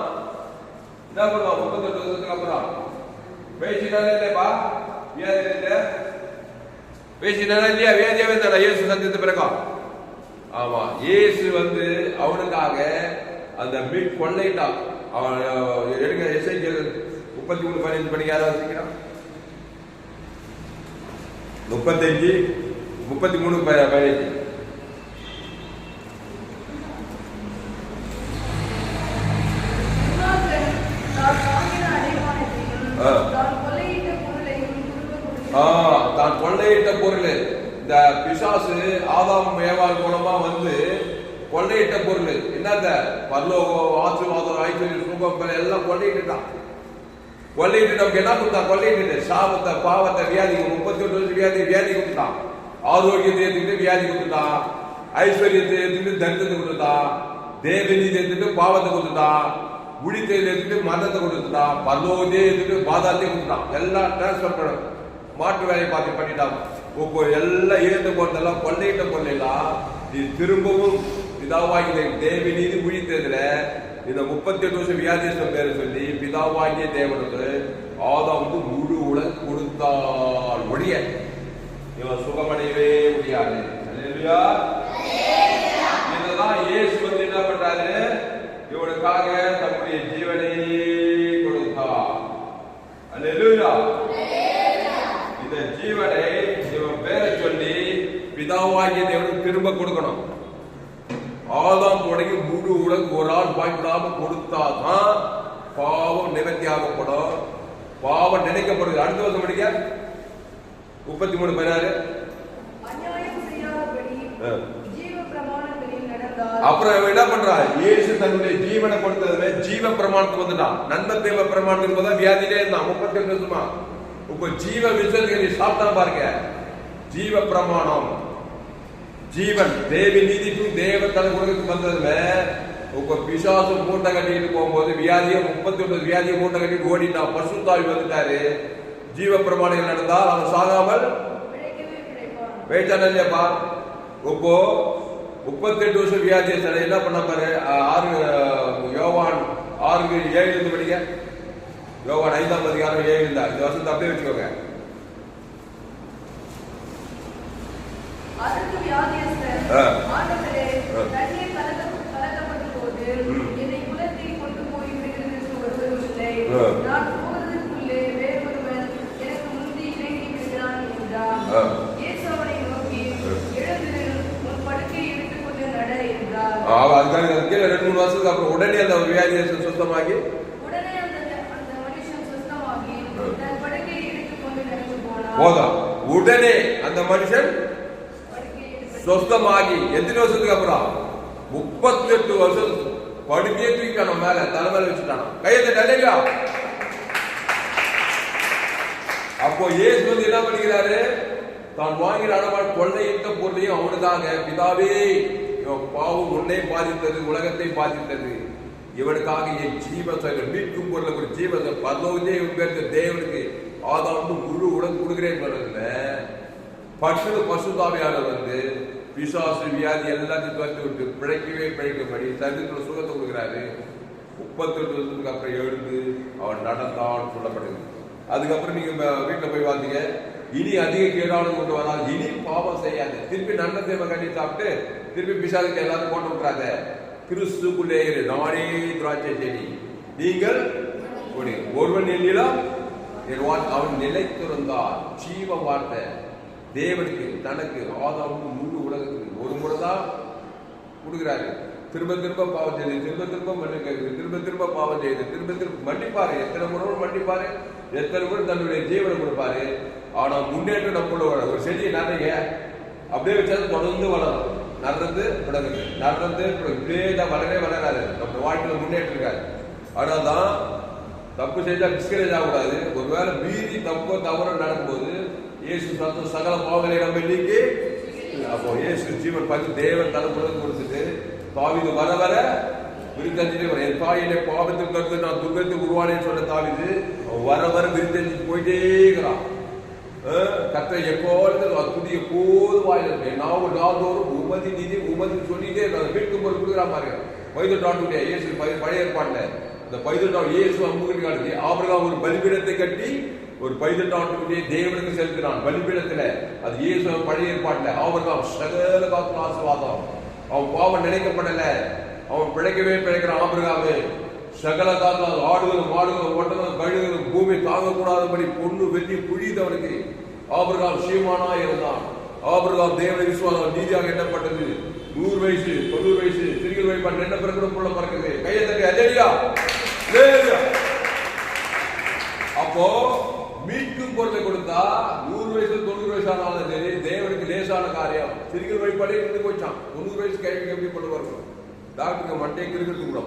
38 வருஷத்துக்கு அப்புறம் பேசினாலே இல்லையப்பா, வியாதி இல்லை பேசினாலே இல்லையா, வியாதியாவே தானே இயேசு சந்தித்த பிறகு. ஆமா, இயேசு அவனுக்காக அந்த மீட் கொள்ளையிட்டான். அவன் எடுங்க எசேக்கியேல் 33:15 படிக்க யாராவது வச்சுக்கிறான்? 33:15 அப்பொழுது பிசாசு ஆதாம் ஏவாள் மூலமா வந்து கொள்ளையிட்ட பொருள் என்னத்த பரலோகம், ஆசீர்வாதம், ஐஸ்வர்யம், சுகம் எல்லாம் கொள்ளையிட்டுட்டான். கொள்ளையிட்டு நமக்கு என்ன கொடுத்தான்? கொள்ளையிட்டு சாபத்தை, பாவத்தை, வியாதி, 38 வருஷம் வியாதி கொடுத்துட்டான். ஆரோக்கியத்தை எடுத்துக்கிட்டு வியாதி கொடுத்துட்டான். ஐஸ்வர்யத்தை எடுத்துக்கிட்டு தரித்திரத்தை கொடுத்துட்டான். தேவநீதி எடுத்துட்டு பாவத்தை கொடுத்துட்டான். உழித்தை எடுத்துட்டு மரணத்தை கொடுத்துட்டான். பரலோகத்தை எடுத்துட்டு பாதாத்தை கொடுத்துட்டான். எல்லாம் டிரான்ஸ்பர் பண்ண மாற்று வேலையை பார்த்து பண்ணிட்டான். எல்லாம் இழந்து போனதெல்லாம் கொள்ளையிட்ட கொள்ளையெல்லாம் நீ திரும்பவும் பிதாவாகிய தேவநீதி உழித்ததுல இந்த 38 வருஷம் வியாதிஸ்தம் பேரை சொல்லி பிதாவாகிய தேவனுக்கு ஆதாமுக்கு முழு உலக கொடுத்தால் ஒழிய இவன் சுகமடையவே முடியாது. இதெல்லாம் இயேசு வந்து என்ன பண்றாரு? இவனுக்காக தன்னுடைய ஜீவனை கொடுத்தார். அல்லேலூயா. இந்த ஜீவனை இவன் பேரை சொல்லி பிதாவாகிய தேவனுக்கு திரும்ப கொடுக்கணும். ஆதாம் தொடங்கி முழு உலகம் ஒரு ஆள் வாய்ப்பிடாம கொடுத்தாதான் பாவம் நிவர்த்தி ஆகப்படும். பாவம் நினைக்கப்படுது. அடுத்த வருஷம் படிக்க 33:16. அப்புறம் என்ன பண்றான்? இயேசு தன்னுடைய ஜீவனை கொடுத்ததுல ஜீவ பிரமாணத்துக்கு வந்துட்டான். நன்மை தேவ பிரமாணத்துக்கு போதா வியாதியிலே இருந்தான் 38 வருஷமா. இப்ப ஜீவ விசேஷத்தை சாப்பிட்டா பாருங்க. ஜீவ பிரமாணம், ஜீவன், தேவி நீதிக்கும் தேவ தலைமுறைக்கு வந்ததுல உங்க பிசாசு மூட்டை கட்டிட்டு போகும்போது வியாதியை 39 வியாதியை மூட்டை கட்டிட்டு ஓடிட்டான். பசுத்தாவி வந்துட்டாரு. ஜீவ பிரமாணங்கள் நடந்தால் அவன் சாகாமல் இல்லையாப்பா. இப்போ 38 வருஷம் வியாதியை என்ன பண்ண பாரு. யோவான் 6:7 படிக்க. யோவான் 5ஆம் அதிகாரம் 7 இந்த வருஷத்தை அப்படியே வச்சுக்கோங்க. அதுக்காக 2-3 வருஷத்துக்கு அப்புறம் உடனே அந்த வியாதியை சுத்தமாகி போதும். உடனே அந்த மனுஷன் சொஸ்தமாகி எத்தனை வருஷத்துக்கு அப்புறம் 38 வருஷம் படுக்கையே தூக்கிட்டான மேல தலைமையில வச்சுட்டான. கையத்தை இல்லையா? அப்போ இயேசு வந்து என்ன பண்ணிக்கிறாரு? தான் வாங்கின அடமான கொள்ளையிட்ட பொருளையும் அவனுக்காக பிதாவே பாவம் உன்னை பாதித்தது, உலகத்தை பாதித்தது, இவனுக்காக என் ஜீவத்தை மீட்கும் பொருளை ஒரு ஜீவத்தை பரலோகத்தை உங்க தேவனுக்கு ஆதாரம் முழு உலகம் கொடுக்கிறேன் சொன்னதுல பசுதாவியாளர் வந்து பிசாசு வியாதி எல்லாத்தையும் துரத்தி விட்டு பிழைக்கபடி சரீரத்தில் சுகத்தை கொடுக்கிறாரு. 38 வருஷத்துக்கு அப்புறம் எழுந்து அவன் நடந்தான் சொல்லப்படுது. அதுக்கப்புறம் நீங்க வீட்டுல போய் பார்த்தீங்க, இனி அதிக கேடானு கொண்டு வராது, இனி பாவம் செய்யாது, திருப்பி நன்மை தேவை கட்டி சாப்பிட்டு திருப்பி பிசாசுக்கு எல்லாரும் போட்டு விட்டுறாத. கிறிஸ்துக்குள்ளே நானே திராட்சை செடி, நீங்கள் ஒருவன் எண்ணிலும் அவன் நிலைத்திருந்தார். ஜீவ வார்த்தை தேவனுக்கு தனக்கு ஆதாமுக்கு முழு உலகத்துக்கு ஒரு முறை தான் கொடுக்கிறாரு. திரும்ப திரும்ப பாவம் செய்து, திரும்ப திரும்ப மன்னிக்கிறது, திரும்ப திரும்ப பாவம் செய்து, திரும்ப திரும்ப மன்னிப்பாரு. எத்தனை முறை மன்னிப்பாரு, எத்தனை முறை தன்னுடைய ஜீவனை கொடுப்பாரு. ஆனா முன்னேற்றம் நம்மளோட ஒரு செடியை நிறைய அப்படியே வச்சாலும் தொடர்ந்து வளரும். நடுறது விடங்குது, நடுறது இப்படியே தான் வளரவே வளராது. நம்ம வாழ்க்கையில முன்னேற்றம் இருக்காது. ஆனால் தான் தப்பு செஞ்சா டிஸ்கரேஜ் ஆகக்கூடாது. ஒருவேளை மீறி தப்போ தவறோ நடக்கும்போது இயேசு சத்தம் சகல பாவங்களை நம்ம இன்னைக்கு அப்போ இயேசு ஜீவன் பார்த்து தேவன் தலைமுறை கொடுத்துட்டு தாவீது வர வர விருத்தஞ்சிட்டு என் தாயிலே பாவத்துக்கு கருத்து நான் துர்கத்துக்கு உருவானேன்னு சொன்ன தாவீது வர வர விருத்தஞ்சிட்டு போயிட்டே இருக்கிறான். கத்தை எப்போது துதி எப்போது வாயில நாவு நாள்தோறும் உமதி நிதி உமதி சொல்லிட்டே வீட்டுக்கு போய் கொடுக்குறான் பாருங்க. பைதல் இயேசு பழைய ஏற்பாடுல இந்த பைதல் இயேசு அம்புகட்டி காலத்து ஆபிரகாம் ஒரு பலிபீடத்தை கட்டி ஒரு பைதல் தேவனுக்கு செலுத்தினான் பலிபீடத்துல. அது இயேசு பழைய ஏற்பாட்டுல ஆபிரகாம் சகல காத்து ஆசீர்வாதம். அவன் பாவம் நினைக்கப்படல, அவன் பிழைக்கிறான். ஆபிரகாமே சகல காத்து ஆடுகளும் மாடுகளும் ஒட்டங்களும் கழுகுகளும் பூமி தாங்கக்கூடாதபடி பொண்ணு வெள்ளி புழிதவனுக்கு ஆபிரகாம் சீமானா இருந்தான். ஆபிரகாம் தேவனை விசுவாசம் நீதியாக எண்ணப்பட்டது. 100 வயசு 90 வயசு சிறுகள் வைப்பான் என்ன பிறகு புள்ள பறக்குது. கையை தட்டி அல்லேலூயா. அப்போ மீட்கும் பொருளை கொடுத்தா 100 வயசு 90 வயசானாலும் சரி தேவனுக்கு லேசான காரியம். சிறுகில் வைப்பாடே இருந்து போச்சான். 90 வயசு கேள்வி எப்படி பண்ண வரணும்? டாக்டருக்கு மண்டே கிருக்கிறது கூட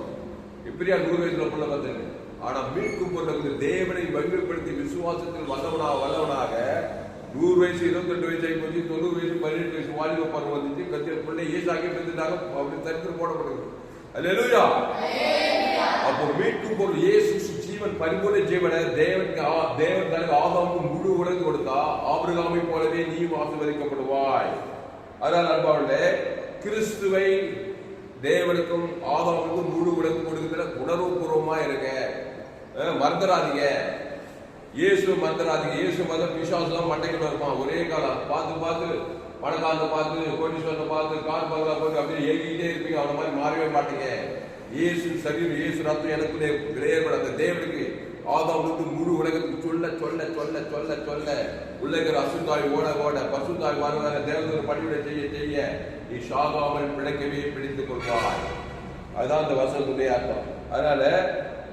இப்படியா 100 வயசுல பண்ண பார்த்தேன். ஆனா மீட்கும் பொருளுக்கு தேவனை மகிமைப்படுத்தி விசுவாசத்தில் வல்லவனாக 100 வயசு 22 வயசு ஆகி போச்சு, 90 வயசு 18 வயசு வாலிப பருவம் வந்துச்சு. கத்திர பிள்ளை ஏசாக்கி பெற்றுட்டாங்க. அப்படி சரித்திரம் போடப்படுது. அல்லேலூயா. அப்போ மீட்கும் பொருள் இயேசு ஜீவன், பரிபூர்ண ஜீவனை தேவன் தனக்கு ஆதாமுக்கு முழு உலகு கொடுத்தா, ஆபிரகாமை போலவே நீயும் ஆசீர்வதிக்கப்படுவாய். அதனால் அன்பாளே, கிறிஸ்துவை தேவனுக்கும் ஆதாமுக்கும் முழு உலகு கொடுக்கிற உணர்வு பூர்வமா இருக்க. மறந்துடாதீங்க, இயேசு மறந்துடாதீங்க. இயேசு மதம் விசுவாசம் மண்டைக்குள்ள இருப்பான். ஒரே காலம் பார்த்து பணக்காரனை பார்த்து, கோடீஸ்வரனை பார்த்து, கார் பங்களா பார்த்து அப்படியே ஏகிட்டே இருப்பீங்க. அவன மாதிரி மாறவே மாட்டீங்க. இயேசு சரீரம், இயேசு ரத்தம் எனக்குள்ளே விளையாட அந்த தேவனுக்கு ஆதாமுக்கு முழு உலகத்துக்கு சொல்ல சொல்ல சொல்ல சொல்ல சொல்ல உலகிற அசுத்தாய் ஓட பசுத்தாய் வர தேவதூர் பணிவிட செய்ய நீ சாகாமல் பிழைக்கவே பிடித்துக் கொள்வாய். அதுதான் அந்த வசனத்துடைய அர்த்தம். அதனால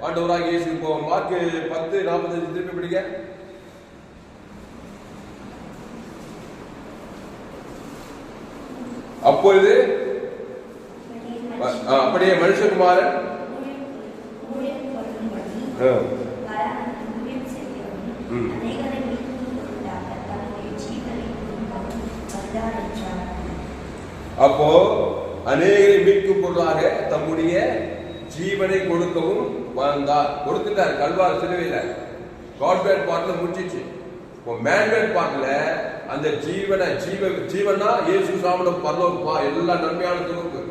ஆண்டவராக இயேசு இப்போ மார்க் 10:45 திருப்பி பிடிக்க. அப்பொழுது அப்படியே மனுஷகுமாரன் அப்போ அநேகரை மீட்கும் பொருளாக தம்முடைய ஜீவனை கொடுக்கவும் வந்தார். கொடுத்துட்டார் கல்வாரி சிலுவையில. காட்மேன் பார்ட்ல முடிச்சிச்சு. இப்போ மேன்மேன் பார்ட்ல அந்த ஜீவனா இயேசு சாமடம் பரலோகப்பா எல்லா நன்மையான தொகுப்பு.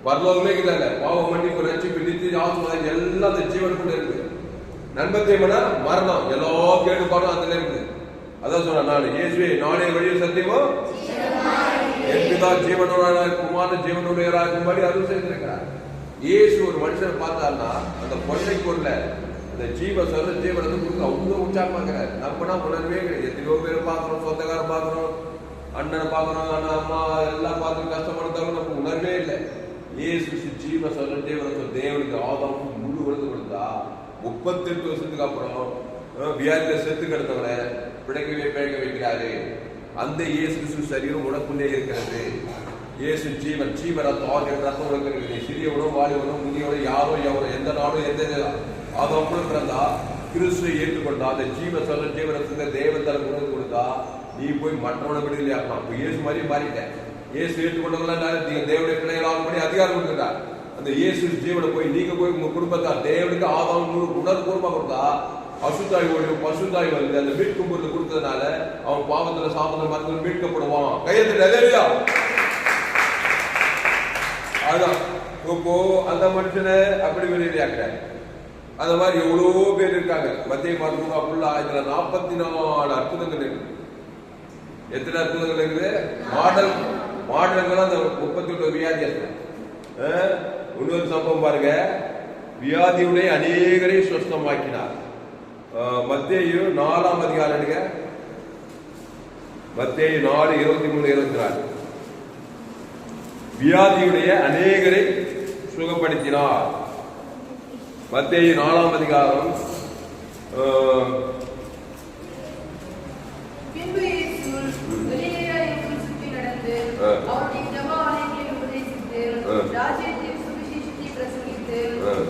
பரலோகமே இல்ல, பாவம் மன்னிப்பு ரட்சிப்பு நித்திய ஆசீர்வாதம் எல்லாம் அந்த ஜீவனுக்குள்ள இருக்கு. நன்மத்தேமனா மரணம் எல்லா கேடுபாடும் அதுல இருக்கு. அதான் சொன்ன நான் இயேசுவே நானே வழியில் சத்தியமோ என்பதுதான் ஜீவனோட குமார ஜீவனுடையராக இருக்கும்படி அருள் செய்திருக்கிறார். இயேசு ஒரு மனுஷனை பார்த்தாருன்னா அந்த கொள்ளை பொருள அந்த ஜீவனை கொடுத்து அவ்வளவு உற்சாகமாக்குறாரு. நம்மனா உணர்வே கிடையாது. எத்தனையோ பேரை பார்க்கிறோம், சொந்தக்காரன் பார்க்கிறோம், அண்ணனை பார்க்கிறோம், அண்ணா அம்மா எல்லாம் பார்த்து கஷ்டப்படுத்தவங்க நமக்கு உணர்வே இல்லை. இயேசு ஜீவ தேவனுக்கு ஆதாமும் முழு உலகு கொடுத்தா 38 வருஷத்துக்கு அப்புறம் வியாதியில செத்து கிடந்தவனை பிழைக்க வைக்கிறாரு. அந்த இயேசு சரீரம் உனக்குள்ளே இருக்கிறது. இயேசு ஜீவன் ரத்தம் உனக்கு இருக்குது. சிறியவனோ வாலிபனோ முதியவனோ யாரோ எவரோ எந்த நாடும் எந்த ஆதாமும் பிறந்தா கிறிஸ்துவை ஏற்றுக்கொண்டா அந்த ஜீவரத்தை தேவன் தனக்கு உணர்ந்து கொடுத்தா நீ போய் மற்றவனை விடுதலை ஆகலாம். இப்போ இயேசு மாதிரி மாறிட்டேன். இயேசு ஏற்றுக்கொண்டவங்களாம் தேவனுடைய பிள்ளைகளாகும்படி அதிகாரம் கொடுத்துட்டார். அந்த இயேசு ஜீவனை போய் நீங்க போய் உங்க குடும்பத்தார் தேவனுக்கு ஆதாம் உணர்வுபூர்வமா கொடுத்தா அசுத்தாய் ஓடியும் பசுத்தாய் வருது. அந்த மீட்கும் பொருள் கொடுத்ததுனால அவன் பாவத்துல சாபத்துல மருந்து மீட்கப்படுவான். கையெழுத்து. அதுதான் இப்போ அந்த மனுஷனை அப்படி வெளியாக்குறாரு. அந்த மாதிரி எவ்வளவோ பேர் இருக்காங்க. மத்திய மருத்துவ ஃபுல்லா இதுல 44 அற்புதங்கள் இருக்கு. எத்தனை அற்புதங்கள் இருக்குது? மாடல்கள் அந்த 38 வியாதி. இன்னொரு சம்பவம் பாருங்க. வியாதியுடைய அநேகரை சுஸ்தமாக்கினார். மத்தேயு 4ஆம் அதிகாரம் எடுங்க. மத்தேயு 4:23-24 வியாதியுடைய அநேகரை சுகப்படுத்தினார். மத்தேயு 4ஆம் அதிகாரம். பின்பு இயேசு கலிலேயா எங்கும் சுற்றி நடந்து அவருடைய ஜெபஆலயங்களை உபதேசித்து ராஜ்யத்தின் சுவிசேஷத்தை பிரசங்கித்து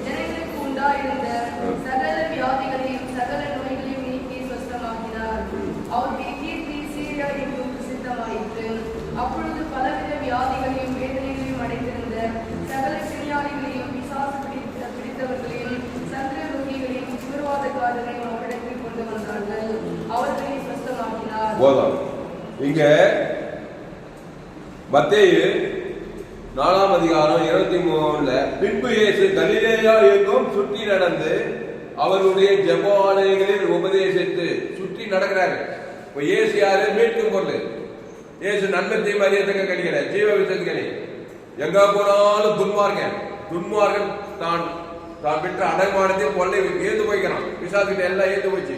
ஜனங்களுக்கு உண்டாயிருந்த சகல வியாதிகளையும் சகல நோய்களையும் நீக்கி சுஸ்தமாக்கினார். அவருடைய கீர்த்தி சீரியா எங்கும் பிரசித்தமாயிற்று. அப்பொழுது பலவித வியாதிகளையும் வேதனைகளையும் அடைந்திருந்த சகல பிணியாளிகளையும் பிசாசு பிடித்தவர்களையும் சந்திர ரோகிகளையும் தீவிரவாதக்காரர்களையும் அவரிடத்தில் கொண்டு வந்தார்கள். அவர்களை சுஸ்தமாக்கினார். இங்க மத்தேயு 4ஆம் அதிகாரம் 23 பின்பு இயேசு கலிலேயா எங்கும் சுற்றி நடந்து அவருடைய ஜெபஆலயங்களில் உபதேசித்து சுற்றி நடக்கிறாரு. இப்ப இயேசு யாரு? மீட்கும் பொருள். இயேசு நன்மை மரியத்துக்கு கிடைக்கிற ஜீவ விசத்துக்கு எங்க போனாலும் துன்மார்கன் தான் பெற்ற அடைமானத்தை கொள்ளை ஏந்து போய்க்கிறான். பிசாசுகிட்ட எல்லாம் ஏந்து போச்சு.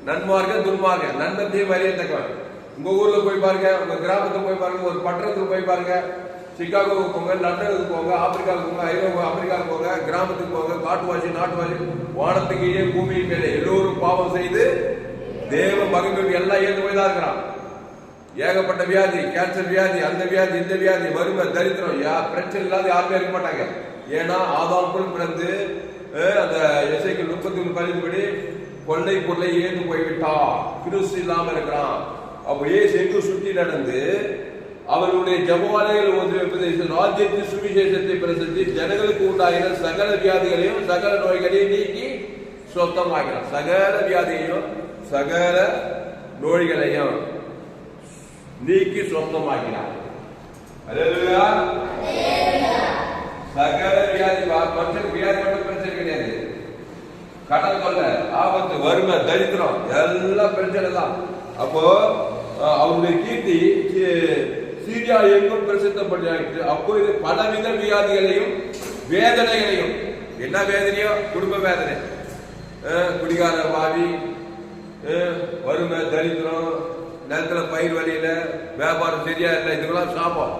நன்மார்கன் துன்மார்கன் நன்மை மரியத்தக்கவன். உங்க ஊர்ல போய் பாருங்க, உங்க கிராமத்துல போய் பாருங்க, ஒரு பட்டணத்துல போய் பாருங்க. சிகாகோவுக்கு போங்க, லண்டனுக்கு போங்க, ஆப்பிரிக்காவுக்கு போங்க, ஐரோப்பா ஆப்பிரிக்காவுக்கு போங்க, கிராமத்துக்கு போங்க. காட்டுவாசி நாட்டுவாசி வானத்துக்கு பூமியின் மேலே எல்லோரும் பாவம் செய்து தேவ மகிமை எல்லாம் ஏந்து போய் தான் இருக்கிறான். ஏகப்பட்ட வியாதி, கேன்சர் வியாதி, அந்த வியாதி, இந்த வியாதி, வறுமை, தரித்திரம், பிரச்சனை இல்லாத யாருமே இருக்க மாட்டாங்க. ஏன்னா ஆதாமுக்குள் பிறந்து அந்த எசேக்கியேல் 33:15 கொள்ளை பொருளை ஏந்து போய்விட்டான், கிறிஸ்து இல்லாம இருக்கிறான். அப்ப இயேசு எங்கு சுற்றி நடந்து அவர்களுடைய ஜெபமாலைகள் ஒன்று ராஜ்யத்தின் சுவிசேஷத்தை பிரசத்தி ஜனங்களுக்கு உண்டாகின சகல வியாதிகளையும் சகல நோய்களையும் நீக்கி சொத்தமாகிறான். சகல வியாதியையும் சகல நோய்களையும் நீக்கி சொந்தமாக்கினார். சகல வியாதி, மனுஷனுக்கு வியாதி மட்டும் பிரச்சனை கிடையாது. கடன் கொள்ள, ஆபத்து, வறுமை, தரித்திரம் எல்லாம் பிரச்சனை தான். அப்போ அவருடைய கீர்த்தி சீரியா எங்கும் பிரசித்தப்பட்டு அப்போ இது பலவித வியாதிகளையும் வேதனைகளையும், என்ன வேதனையோ, குடும்ப வேதனை, குடிகார பாவி, வறுமை, தரித்திரம், நிலத்துல பயிர் வழியில வியாபாரம் சரியா இல்லை, இதுக்கெல்லாம் சாபம்.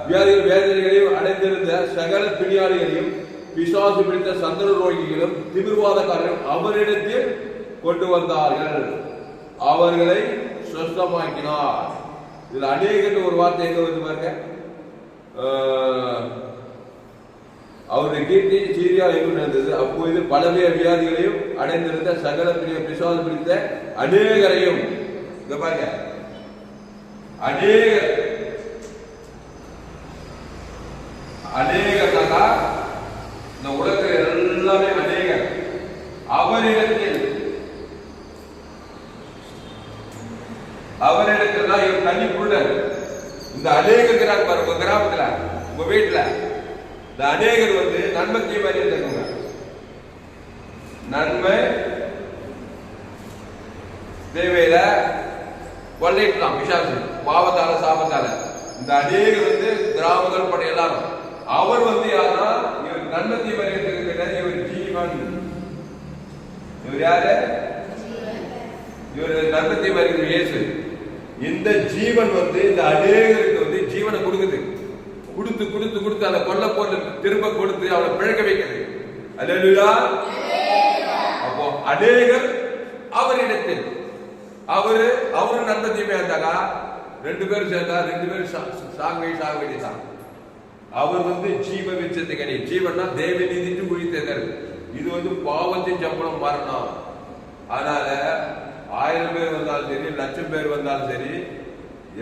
வியாதிகள் வேதனைகளையும் அடைந்திருந்த சகல பிணியாளிகளையும் பிசாசு பிடித்த சந்திர ரோகிகளும் திமிர்வாதக்காரர்களும் அவரிடத்தில் கொண்டு வந்தார்கள், அவர்களை சுத்தமாக்கினார். இதுல அநேகர் ஒரு வார்த்தை எங்க வந்து பாருங்க, அவருடைய கீர்த்தி சீரியா எங்கு நடந்தது. அப்போது பலவித வியாதிகளையும் அடைந்திருந்த சகல பிசாசு பிடித்த அநேகரையும், இங்க பாருங்க, அநேகர்னா இந்த உலகத்தில் எல்லாமே அநேகர். அவரிடத்தில் இவர் தனிக்குள்ள இந்த அநேகர் பாருங்க, உங்க கிராமத்துல உங்க வீட்டுல இந்த அநேகர் வந்து நன்மை தீமை இருக்குங்க. நன்மை தேவையில கொள்ளைக்கலாம் பிசாசு பாவத்தால சாபத்தால. இந்த அநேகர் வந்து கிராமங்கள் பட எல்லாரும் அவர் வந்து யாரா, இவர் நன்மை தீமை கிடையாது, இவர் ஜீவன். இவர் யாரு? இவர் நன்மை தீமை இருக்கிற இயேசு. இந்த ஜீவன் வந்து இந்த அநேகருக்கு வந்து ஜீவனை கொடுக்குது. கொடுத்து கொடுத்து கொடுத்து அந்த கொல்ல பொருள் திரும்ப கொடுத்து அவனை பிழைக்க வைக்கிறது. அல்லேலூயா. அப்போ அநேகர் அவரிடத்தில், அவரு நன்மை தீமையா இருந்தாங்க, 2 பேரும் சேர்ந்தா 2 பேரும் சாக வேண்டியதான். அவர் வந்து ஜீவ விச்சத்தை கனி, ஜீவன்னா தேவ நீதிட்டு உயிர்த்தேன். இது வந்து பாவத்தின் சம்பளம் மரணம். அதனால 1000 பேர் வந்தாலும் சரி, 1,00,000 பேர் வந்தாலும் சரி,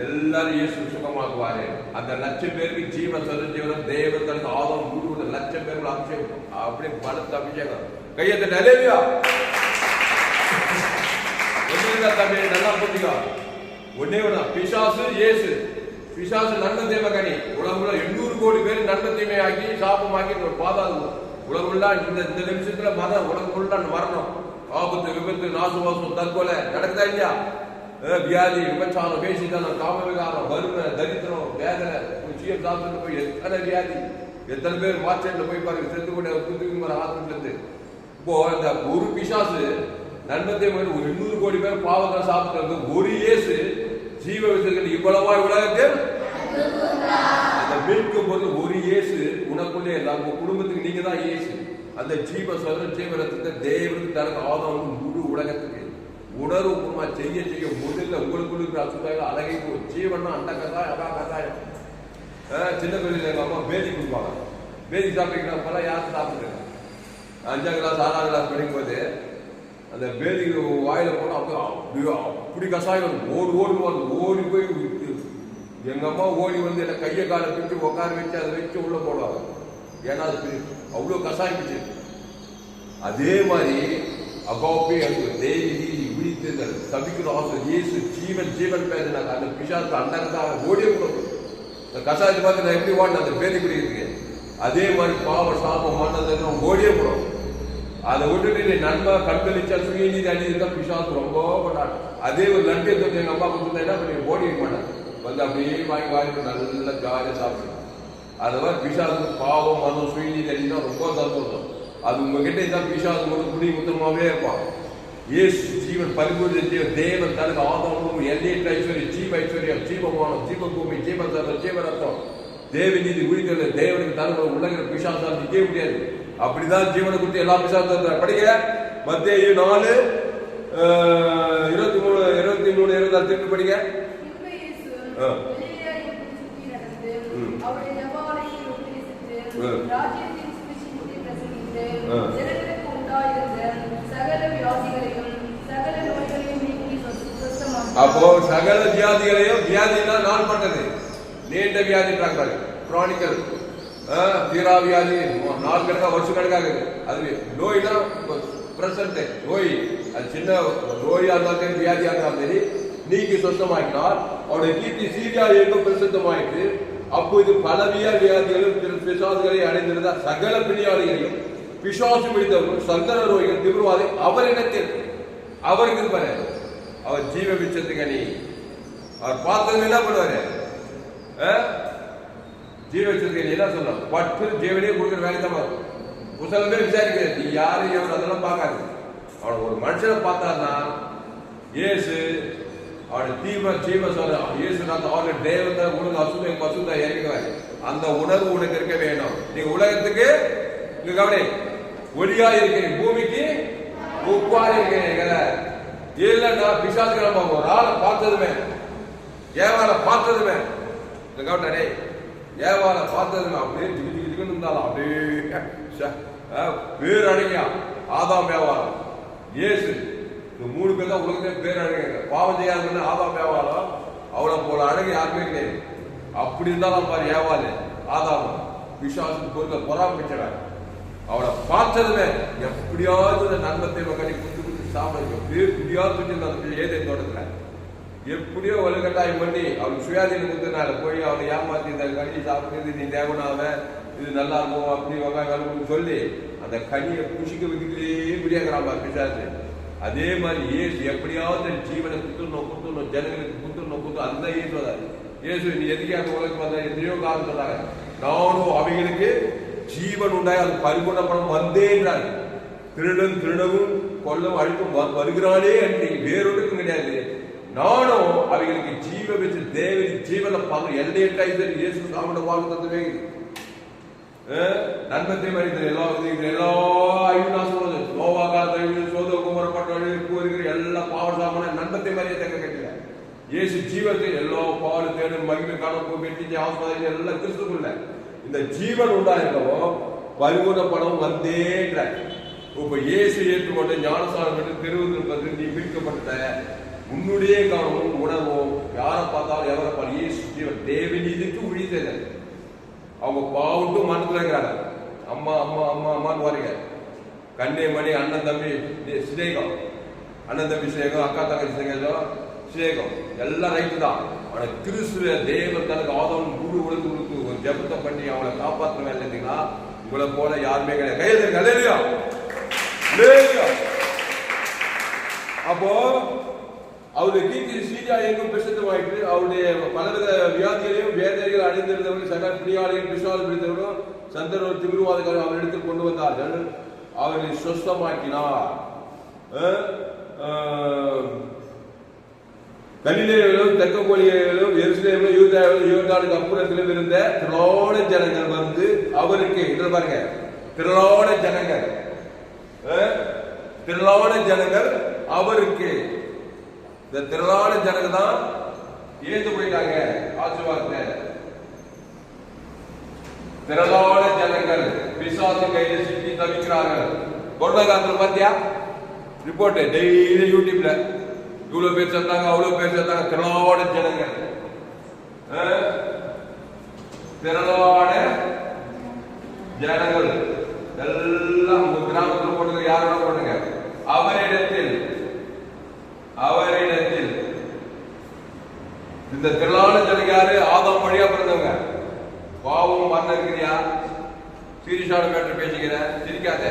எல்லாரும் இயேசு சுகமாக்குவாரு. அந்த 1,00,000 பேருக்கு ஜீவன் சதஜீவனம் தேவத்தனுக்கு ஆதம் 1,00,000 பேருக்கு அபிஷேகம், அப்படி பலத்த அபிஷேகம். கையத்தை நிலையா தம்பி நல்லா புரிஞ்சுக்கோ. ஒன்னே ஒண்ணா, பிசாசு இயேசு. பிசாசு நன்மை தீமை கனி. உலகமுள்ள 800 கோடி பேர் நன்மை தீமையாக்கி சாபமாக்கி பாதாளம். உலகமுள்ள இந்த நிமிஷத்துல உலகமுள்ள மரணம், ஆபத்து, விபத்து, நாசுவாசம், தற்கொலை நடக்குதா இல்லையா? வியாதி, விபச்சாரம், பேசித்தனம், காம விகாரம், வறுமை, தரித்திரம், வேதனை, சுயம் சாப்பிட்டு போய் எத்தனை வியாதி, எத்தனை பேர் வாட்ஸ்அப்ல போய் பாருங்க, செத்து கூட புதுக்குமர ஆத்திரத்து. இப்போ இந்த ஒரு பிசாசு நன்மத்தை 800 கோடி பேர் பாவங்களை சாப்பிட்டு ஒரு இயேசு ஜீவ விஷயத்தில் இவ்வளவா உலகத்தில் அந்த மீட்கும் போது ஒரு இயேசு உனக்குள்ளே எல்லாம் உங்க குடும்பத்துக்கு நீங்க தான் இயேசு. அந்த ஜீவ ஜீவனத்தை தேவனுக்கு தர ஆதம் முழு உலகத்துக்கு உணர்வு பூர்வமா செய்ய செய்ய முதல்ல உங்களுக்குள்ள அசுத்தாயில அழகை ஜீவனா அந்த கதாயம் அதான் கதாயம். சின்ன பிள்ளைங்க எங்க அம்மா பேதி கொடுப்பாங்க. பேதி சாப்பிட்டீங்கன்னா யாரும் சாப்பிட்டுருக்காங்க. 5ஆம் கிளாஸ் 6ஆம் கிளாஸ் படிக்கும் போது அந்த பேதி வாயில போனா அப்படி கசாயம் ஓடி போய் எங்க அம்மா ஓடி வந்து என்ன கையை காலை பிடிச்சி உட்கார வச்சு அதை வச்சு உள்ள போடுவாங்க. ஏன்னா அது அவ்வளவு கசாயம் பிடிச்சி. அதே மாதிரி அப்பாவே தேவி விழித்தல் சபிக்கிற ஆசை இயேசு ஜீவன் பேசினாங்க. அந்த பிசாசு அண்டங்கதான் ஓடிய கூடாது. இந்த கசாயத்தை பார்த்து நான் எப்படி ஓடின அந்த பேதி குடிக்கிறதுக்கு அதே மாதிரி பாவ சாபம் மன்னதை ஓடிய கூடாது. அதை விட்டுட்டு நன்மை கண்களிச்சா சுயநீதி அணிதான் பிசாசு ரொம்ப பண்ணாங்க. அதே ஒரு லட்டு எடுத்து எங்க அம்மா கொடுத்தா என்ன பண்ணி ஓடி இருக்க மாட்டாங்க. வந்து அப்படியே வாங்கி நல்லா ஜாலியாக சாப்பிடுவோம். அது மாதிரி பிசாசு பாவம் மனம் சுயநீதி அணிதான் ரொம்ப சந்தோஷம். அது உங்ககிட்ட இதான் பிசாசு மட்டும் குடி உத்தரமாவே இருப்பான். இயேசு ஜீவன் பரிபூர்ண ஜீவன் தேவன் தனக்கு ஆதாரமும் எல்லையற்ற ஐஸ்வர்யம், ஜீவ ஐஸ்வர்யம், ஜீவமானம், ஜீவ பூமி, ஜீவசர்வம், ஜீவரத்தம், தேவ நீதி உயிர்த்தல் தேவனுக்கு தனக்கு உலகிற பிசாசால் நிற்க முடியாது. அப்படிதான் ஜீவனை குறித்து எல்லா பிசாசும் படிக்க மத்தேயு 4 23 திருப்பி படிங்க. பின்பு இயேசு கலிலேயாவில் சுற்றி நடந்து அவருடைய ஜெபஆலயத்தில் உபதேசித்து ராஜ்யத்தின் சுவிசேஷத்தை பிரசங்கித்து ஜனங்களுக்கு உண்டாயிருந்த சகல வியாதிகளையும் சகல நோய்களையும் நீக்கி சுத்தமாக்கினார். அப்போ சகல வியாதிகளையும், வியாதினா நாள் பட்டது, நீண்ட வியாதின்றாங்க, கிரானிக்கல், தீரா வியாதி, நாள் கணக்கா வருஷம் கணக்காக. அது நோய்னா பிரசன்ட் நோய், அது சின்ன நோயா இருந்தாலும் வியாதியா இருந்தாலும் சரி நீக்கி சுத்தமாக்கினார். அவருடைய கீர்த்தி சீரியா எங்கும் பிரசித்தமாயிட்டு. அப்போது பல வியாதிகளும் பிசாசுகளை அடைந்திருந்த சகல பிணியாளிகளையும் பிசாசு பிடித்தவர்கள் சந்தன நோய்கள் திமிர்வாதை அவரிடத்தில் அவருக்கு பாரு, அவர் ஜீவ விச்சத்துக்கு நீ அவர் பார்த்தது என்ன பண்ணுவாரு, ஜீவ விச்சத்துக்கு நீ என்ன சொல்லலாம், பட்டு ஜீவனே கொடுக்குற வேலை தான். புத்தகமே விசாரிக்கிறது, நீ யாரு எவன் அதெல்லாம் பார்க்காது. அவன் ஒரு மனுஷனை பார்த்தான்னா இயேசு அவருடைய ஜீவ சொல்ற இயேசு அவருடைய தேவத்தை உனக்கு அசுத்த பசுத்த இறங்குவார். அந்த உணர்வு உனக்கு இருக்க வேண்டும். நீ உலகத்துக்கு இங்க கவனி ஒளியா இருக்கிறேன், பூமிக்கு உப்பா இருக்கிறேன். இல்லைன்னா பிசாசுகள் ஒரு ஆளை பார்த்ததுமே, ஏவாளை பார்த்ததுமே கவனே, ஏவாளை பார்த்ததுமே அப்படியே ஜிகின்னு இருந்தாலும் அப்படியே பேர் அடையா. ஆதாம் வியாபாரம், இயேசு, இந்த 3 பேர் தான் உலகத்தை பேர் அழகுங்க. பாவம் செய்யாதுன்னு ஆதாம் வியாபாரம், அவளை போல அழகு யாருமே கிடையாது. அப்படி இருந்தாலும் பாரு ஏவாளு ஆதாம் பிசாசு பொருளை பொறாமிச்சாங்க. அவளை பார்த்ததுமே எப்படியாவது நன்மத்தை கட்டி குத்து சாப்பிடுங்க, எப்படியாவது ஏதே தோட்டத்துல எப்படியோ வலுக்கட்டாயம் பண்ணி அவளுக்கு சுயாதீனம் கொடுத்தனால போய் அவனை ஏமாத்தி இந்த கனியை சாப்பிடுறது நீ தேவனாவ, இது நல்லா இருக்கும் அப்படி வெங்காயம் சொல்லி அந்த கனியை புஷிக்க வைக்கிறதுலேயே முடியாங்கிறான் பிசாசு. அதே மாதிரி இயேசு எப்படியாவது ஜீவனை குத்துணும் ஜனங்களுக்கு குத்துணும் அதுதான் இயேசு வந்தாரு. இயேசு நீ எதுக்காக உலகம் வந்த எத்தனையோ காரணம் சொன்னாங்க. நானும் அவைகளுக்கு ஜீவன் உண்டாய் அது பரிபூர்ணப்படம் வந்தேன்றாரு. திருடவும் கொல்லவும் அழிப்பும் வருகிறானே அன்றி வேறொன்றுக்கும் கிடையாது. நானும் அவைகளுக்கு ஜீவ வச்சு தேவன் ஜீவனை பார்க்க எல்லையற்ற இயேசு சாமியோட வாக்கு தத்துவே நன்மத்தை மனிதர் எல்லா ஐநாசம் நோவா காலத்தில் சோத குமரப்பட்ட எல்லா பாவ சாமான நன்மத்தை மாதிரியே தங்க கட்டல. இயேசு ஜீவத்தை எல்லா பாவ தேடும் மகிமை காணப்போ வெட்டி ஆஸ்பத்திரி எல்லாம் கிறிஸ்துக்குள்ள இந்த ஜீவன் உண்டாயிருக்கவோ பரிபூர்ணப்படம் வந்தேன்ற. இப்ப இயேசு ஏற்றுக்கொண்ட ஞானசாரம் பெற்று திருவுருள் நீ மீட்கப்பட்ட உன்னுடைய கவனமும் உணர்வும் யாரை பார்த்தாலும் எவரை பார்த்தாலும் இயேசு ஜீவன் தேவன் இதுக்கு உழி செய்த அவங்க பாவுட்டு மனத்துல இருக்கிறாங்க. அம்மா அம்மா அம்மா அம்மான்னு வரீங்க. கண்ணே மணி அண்ணன் தம்பி சிநேகம், அண்ணன் தம்பி சிநேகம், அக்கா தங்கச்சி சிநேகம் எல்லாம் ரைட்டு தான். ஆனா கிறிஸ்துவ தேவன் தனக்கு ஆதவன் முழு உலக கொடுத்து ஒரு ஜபத்தை பண்ணி அவளை காப்பாற்ற வேலை இருந்தீங்கன்னா உங்களை போல யாருமே கிடையாது. கையில் இல்லையா? அப்போ அவருடைய கீர்த்தி சீரியா எங்கும் பிரசித்தமாயிட்டு அவருடைய பலவித வியாதிகளையும் வேதனைகள் அடைந்திருந்தவர்கள் சக பிணியாளிகள் பிசாசு பிடித்தவர்களும் சந்தர்ப்ப திமிர்வாதங்கள் அவரிடத்தில் கொண்டு வந்தார்கள். அவர்களை சொஸ்தமாக்கினார். கலிலேயிலும் தெற்கோலியிலும் எருசலேமிலும் யூதாவுக்கு அப்புறத்திலும் இருந்த திரளான ஜனங்கள் வந்து அவருக்கு இதுல பாருங்க திரளான ஜனங்கள் அவருக்கு இந்த திரளான ஜனங்கள் தான் ஏந்து போயிட்டாங்க. ஆசீர்வாதத்தை திரளான ஜனங்கள் பிசாசு கையில சிக்கி தவிக்கிறார்கள். கொரோனா காலத்துல பாத்தியா ரிப்போர்ட் டெய்லி யூடியூப்ல இவ்வளவு பேர் சேர்த்தாங்க அவ்வளவு பேர் சேர்த்தாங்க. திரளான ஜனங்கள் எல்லாம் உங்க கிராமத்தில் போட்டுங்க யாரோட போட்டுங்க. அவரிடத்தில் இந்த திரளான ஜனங்க யாரு? ஆதாம் வழியா பிறந்தவங்க. பாவம் மரணம் இருக்கிறியா? சீரியஸான மேட்டர் பேசிக்கிற சிரிக்காத.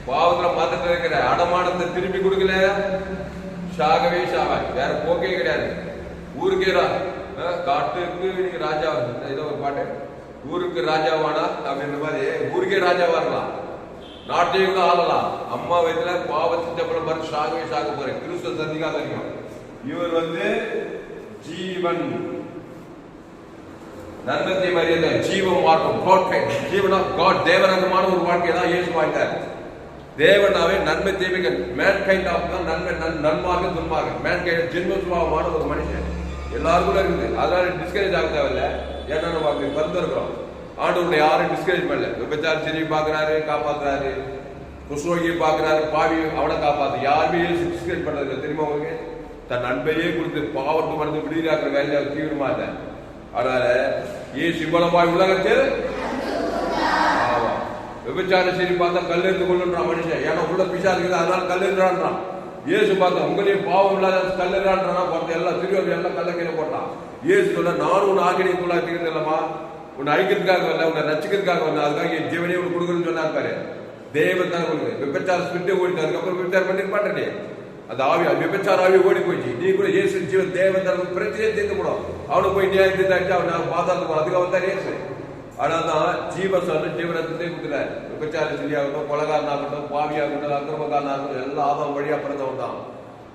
பாவத்துல மரணத்தை இருக்கிற அடமானத்தை திருப்பி கொடுக்கல சாகவே சாவாய். வேற போக்கே கிடையாது. ஊருக்கே காட்டுக்கு இன்னைக்கு ராஜா ஏதோ ஒரு பாட்டு ஊருக்கு ராஜாவானா அப்படின்ற மாதிரி ஊருக்கே ராஜாவா இருக்கலாம். நாட்டையும் ஆளலாம். அம்மா வயதுல பாவத்தின் சம்பளம் பார்த்து சாகவே சாக போறேன். கிறிஸ்துவ சந்திக்காத இருக்கும். இவர் வந்து ஜீவன் நன்மத்தை மரியாதை ஜீவ மார்க்கம் ஜீவனா காட் தேவரகமான ஒரு வாழ்க்கை தான் இயேசு வாழ்ந்தார். தேவனாவே நன்மை தீமைகள் மேன் கைண்ட் ஆஃப் தான் நன்மை நன்மார்க்க துன்மார்க்க மேன் கைண்ட் ஜென்ம சுபாவமான ஒரு மனுஷன் எல்லாருக்குள்ள இருக்குது. அதனால டிஸ்கரேஜ் ஆக தேவையில்ல. ஏன்னா நம்ம அப்படி பிறந்திருக்கிறோம். ஆண்டவருடைய யாரும் டிஸ்கரேஜ் பண்ணல. விபச்சார செடியை பார்க்கிறாரு, காப்பாத்துறாரு. குஷ்ரோகியை பார்க்கிறாரு, பாவி அவனை காப்பாத்து. யாருமே டிஸ்கரேஜ் பண்றது தெரியுமா உங்களுக்கு? தன் அன்பையே கொடுத்து பாவத்து மருந்து விடுதலாக்குற வேலையை தீவிரமா இல்லை. அதனால ஏசு இவ்வளவாய் உலகத்தில் விபச்சார சரி பார்த்தா கல் எடுத்து கொள்ளுன்றான் மனுஷன். ஏன்னா உள்ள பிசா இருக்குது, அதனால கல் எடுறான்றான். ஏசு பார்த்தா உங்களையும் பாவம் இல்லாத கல் எடுறான்றானா பார்த்து எல்லாம் திருவாரூர் எல்லாம் கல்ல கீழே போட்டான். ஏசு சொல்ல நானும் உன் ஆக்கினைக்குள்ள ஆக்கிறது இல்லமா, உன்னை அழிக்கிறதுக்காக வரல, உன்னை ரசிக்கிறதுக்காக வரல, அதுக்காக என் ஜீவனையே உனக்கு கொடுக்குறேன்னு சொன்னா பாரு. தேவன் தான் கொடுக்குது. விபச்சார ஸ்பிரிட்டே ஓடிட்டு அதுக்கப்புறம் விபச்சாரம் பண்ணிருப்பாட்டே அந்த ஆவி விபச்சார ஆவி ஓடி போயிடுச்சு. நீ கூட இயேசு ஜீவன் தேவன் தனக்கு பிரச்சனையே தீர்த்து போடும். அவனுக்கு போய் நியாயம் தீர்த்தாச்சு அவன் பாதாளத்துக்கு அதுக்காக தான் இயேசு. அதனால்தான் ஜீவரத்தை கொடுத்துல விபச்சார செடியாகட்டும், கொலகாரனாகட்டும், பாவியாகட்டும், அக்கிரமக்காரனாகட்டும் எல்லாம் ஆதாம் வழியா பிறந்தவன் தான்.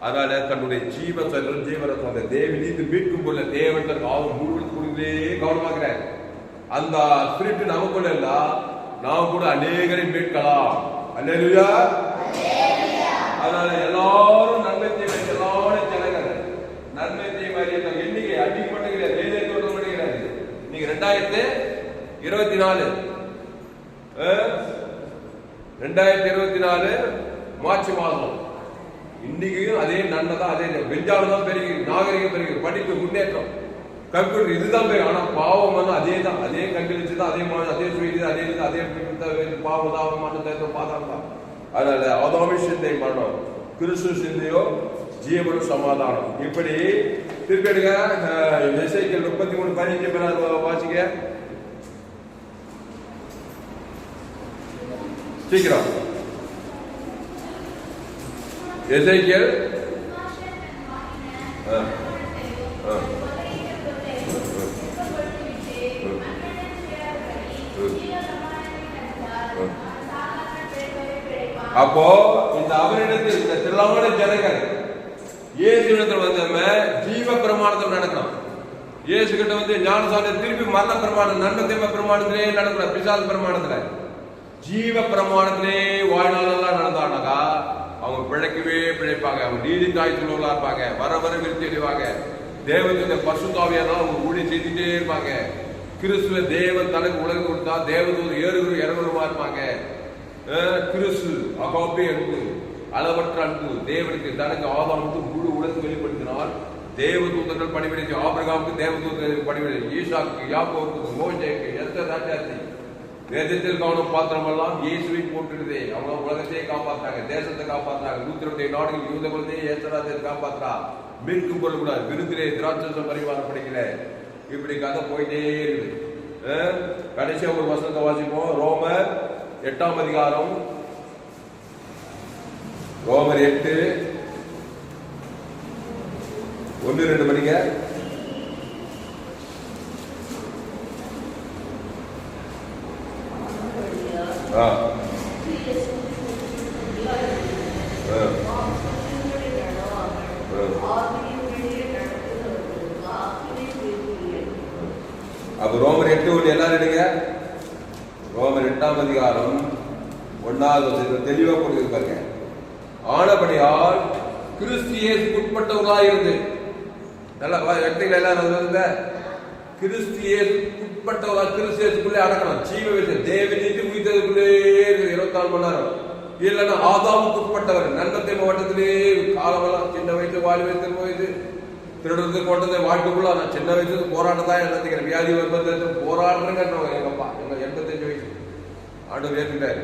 அதனால தன்னுடைய ஜீவரத்தம் அந்த தேவனீந்து மீட்கும் போல தேவன் தன் ஆவம் முழுவதும் கொடுத்தே கவனமாக்குறாரு. அந்த ஸ்பிரிட் நமக்குள்ள இல்ல, நாம் கூட அநேகரை மீட்கலாம். அல்லேலூயா. அதனால எல்லாரும் நன்மை தீமை எல்லாரும் ஜனங்கள் நன்மை தீமை எண்ணிக்கை அடிப்பட்டு கிடையாது, கிடையாது. நீங்க 2024 மார்ச் மாதம் இன்னைக்கும் அதே நன்மை தான், அதே வெஞ்சாலும் தான் பெருகி, நாகரிகம் பெருகி, படிப்பு முன்னேற்றம், கம்ப்யூட்டர் இதுதான் பெருகும். ஆனா பாவம் வந்து அதே தான், அதே கண்களிச்சு தான், அதே சுயது, அதே பாவம் தான், மரணத்தை பாதாளம் தான். அதனால ஆதாமி சிந்தை மரணம், கிறிஸ்து சிந்தையோ ஜீவனும் சமாதானம். இப்படி திருப்பெடுங்க. எசேக்கியேல் 33:15 வாசிக்க சீக்கிரம். எசேக்கியேல் அப்போ இந்த அவரிடத்தில் இந்த திரளான ஜனங்கள் இயேசுவிடத்தில் வந்தவங்க ஜீவ பிரமாணத்தை நடக்கணும். இயேசு கிட்ட வந்து ஞானசானம் திருப்பி மரண பிரமாணம் நன்மை தீமை பிரமாணத்திலே நடக்கணும். பிசாசு பிரமாணத்துல ஜீவ பிரமாணத்திலே வாழ்நாளெல்லாம் நடந்தானாக்கா அவங்க பிழைப்பாங்க. அவங்க நீதி தாய்த்துள்ளவர்களா இருப்பாங்க. வர விருத்தி அடைவாங்க. தேவனுடைய பசுத்தாவியாதான் அவங்க ஊழி செய்துட்டே இருப்பாங்க. கிறிஸ்துவ தேவன் தனக்கு உலகம் கொடுத்தா தேவதூர் ஏறுகுரு இறங்குருமா இருப்பாங்க. கிறிஸ்து அகாபே அன்பு, அளவற்ற அன்பு தேவனுக்கு தனக்கு ஆதாமுக்கு முழு உலகத்தை வெளிப்படுத்தினால் தேவதூதர்கள் பணிவிடை, ஆபிரகாமுக்கு தேவதூதர்கள் பணிவிடை, ஈசாக்கு, யாக்கோவுக்கு, மோசேக்கு, எஸ்தர் ராஜாத்தி வேதத்தில் கவனம் பாத்திரமெல்லாம் இயேசுவை போட்டுருதே. அவங்க உலகத்தையே காப்பாற்றாங்க, தேசத்தை காப்பாற்றாங்க. 102 நாடுகள் யூத குலத்தையே ஏசராஜை காப்பாற்றா. மீட்கும் பொருள் கூட விருந்திலே திராட்சம் பரிமாறம் படிக்கல. இப்படி கதை போயிட்டே இருக்குது. கடைசியா ஒரு வசனத்தை வாசிப்போம். ரோமர் 8ஆம் அதிகாரம், ரோமர் 8 1-2 மணிங்க. அப்ப ரோமர் 8 எல்லாரும் எடுங்க. ரோமர் 8ஆம் அதிகாரம் 1வது தெளிவா கொடுத்திருப்பாங்க. ஆனபடியால் கிறிஸ்து இயேசுவுக்கு உட்பட்டவர்களாயிருந்து நல்லா இடத்துல எல்லாரும் கிறிஸ்து இயேசுவுக்கு உட்பட்டவர்களா, கிறிஸ்து இயேசுக்குள்ளே அடக்கணும். ஜீவ விஷயம் தேவனீதி உயிர்த்ததுக்குள்ளே 24 மணி நேரம். இல்லைன்னா ஆதாமுக்கு உட்பட்டவர் நன்மத்தை மாவட்டத்திலே காலமெல்லாம் சின்ன வயசு வாலி வயசு போயிது திருடுறது கொண்டது வாழ்க்கைக்குள்ள. நான் சின்ன வயசுல போராட்டம் தான் என்னத்துக்கிறேன். வியாதி வரும்போது போராடுறேங்க. எங்க அப்பா எங்க 85 வயசு ஆண்டு ஏற்றுட்டாரு.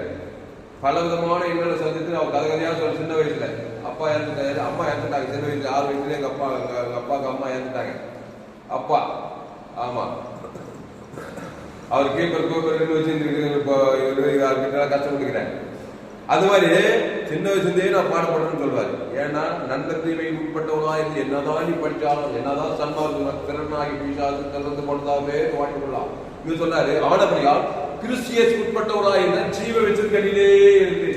பல விதமான இன்னொரு சந்தித்து அவர் கதையா சொல்ல. சின்ன வயசுல அப்பா இறந்துட்டாரு, அம்மா இறந்துட்டாங்க. சின்ன வயசுல 6 வயசுல எங்க அப்பாவுக்கு அம்மா இறந்துட்டாங்க. அப்பா ஆமா அவர் கீப்பர் வச்சு கஷ்டப்பட்டுக்கிறேன். அது மாதிரி சின்ன வயசுலேயே நான் பாடப்படுறேன்னு சொல்வாரு. ஏன்னா நன்மை தீமை உட்பட்டவனா இருந்து என்னதான் நீ படிச்சாலும் என்னதான் சன்மார்க்கம் திறனாகி பீசாலும் திறந்து கொண்டாவே வாழ்ந்துக்கொள்ளலாம். இது சொன்னாரு. ஆனபடியால் கிறிஸ்தியஸ் உட்பட்டவனா இருந்த ஜீவ வச்சிருக்கே இருக்கு.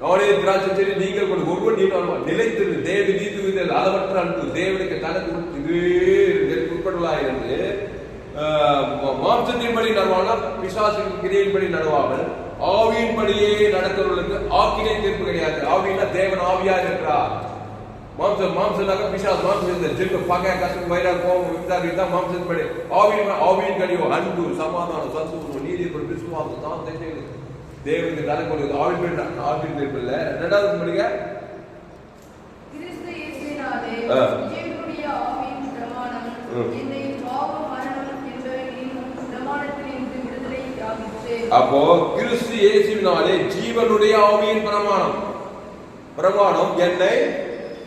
நானே திராட்சை செடி நீங்கள் கொண்டு ஒவ்வொரு நீங்களும் நிலைத்திரு தேவி நீத்து அளவற்ற அன்பு தேவனுக்கு தனக்கு உட்பட்டவளா இருந்து மாம்சத்தின்படி நடவானா பிசாசின் கிரியையின்படி நடவாமல் ஆவியின்படியே நடக்கிறவர்களுக்கு ஆக்கினை தீர்ப்பு கிடையாது. ஆவின்னா தேவன் ஆவியா இருக்கிறார். மாம்சனாக பிசாஸ் மாம்சம் ஜென்ம பகை கஷ்டம் வைராக கோபம் விசாரித்தான் மாம்சத்தின்படி. ஆவியின் கழிவு அன்பு சமாதானம் சந்தோஷம் நீதி விசுவாசம் தான் தேவனுக்கு தலை கொடுக்குது. ஆவியின் தீர்ப்பு இல்லை. ரெண்டாவது படிக்க அப்போ கிறிஸ்து இயேசுவினாலே ஜீவனுடைய ஆவியின் பிரமாணம் என்னை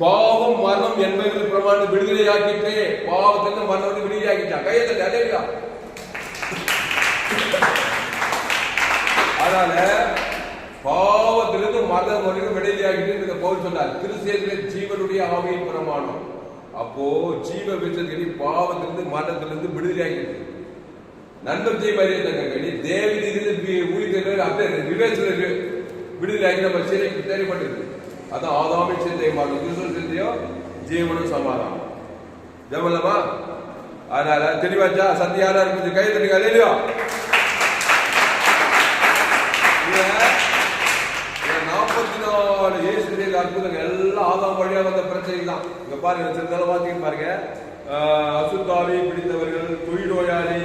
பாவம் மரணம் என்பதில் பிரமாணம் விடுதலையாக்கிட்டு பாவத்திற்கு மரணத்தை விடுதலையாக்கிட்டா. கையத்தை அடையா. அதனால பாவத்திலிருந்து மரணம் வரைக்கும் விடுதலையாக்கிட்டு பவுல் சொன்னார். கிறிஸ்து ஜீவனுடைய ஆவியின் பிரமாணம். அப்போ ஜீவ விசதி பாவத்திலிருந்து மரணத்திலிருந்து விடுதலையாக்கிட்டு நண்பர் ஜெய் மரியாதை தேவதிலிருந்து ஊழியர்கள் அப்படியே விவேசத்துக்கு விடுதலையாகி நம்ம தேவைப்பட்டிருக்கு. அதான் ஆதாமி சிந்தை மாறும் கிறிஸ்துவ சிந்தையோ ஜீவனும் சமாதானம். ஜெபலமா அதனால தெளிவாச்சா? சத்தியாரா இருக்கு. கை தட்டிக்கா இல்லையா? 44 இயேசு அற்புதங்கள் எல்லாம் ஆதாம் வழியா வந்த பிரச்சனை தான். இங்க பாருங்க, சிறுதளவு வாசிக்க பாருங்க. அசுத்தாவி பிடித்தவர்கள், தொழில் நோயாளி,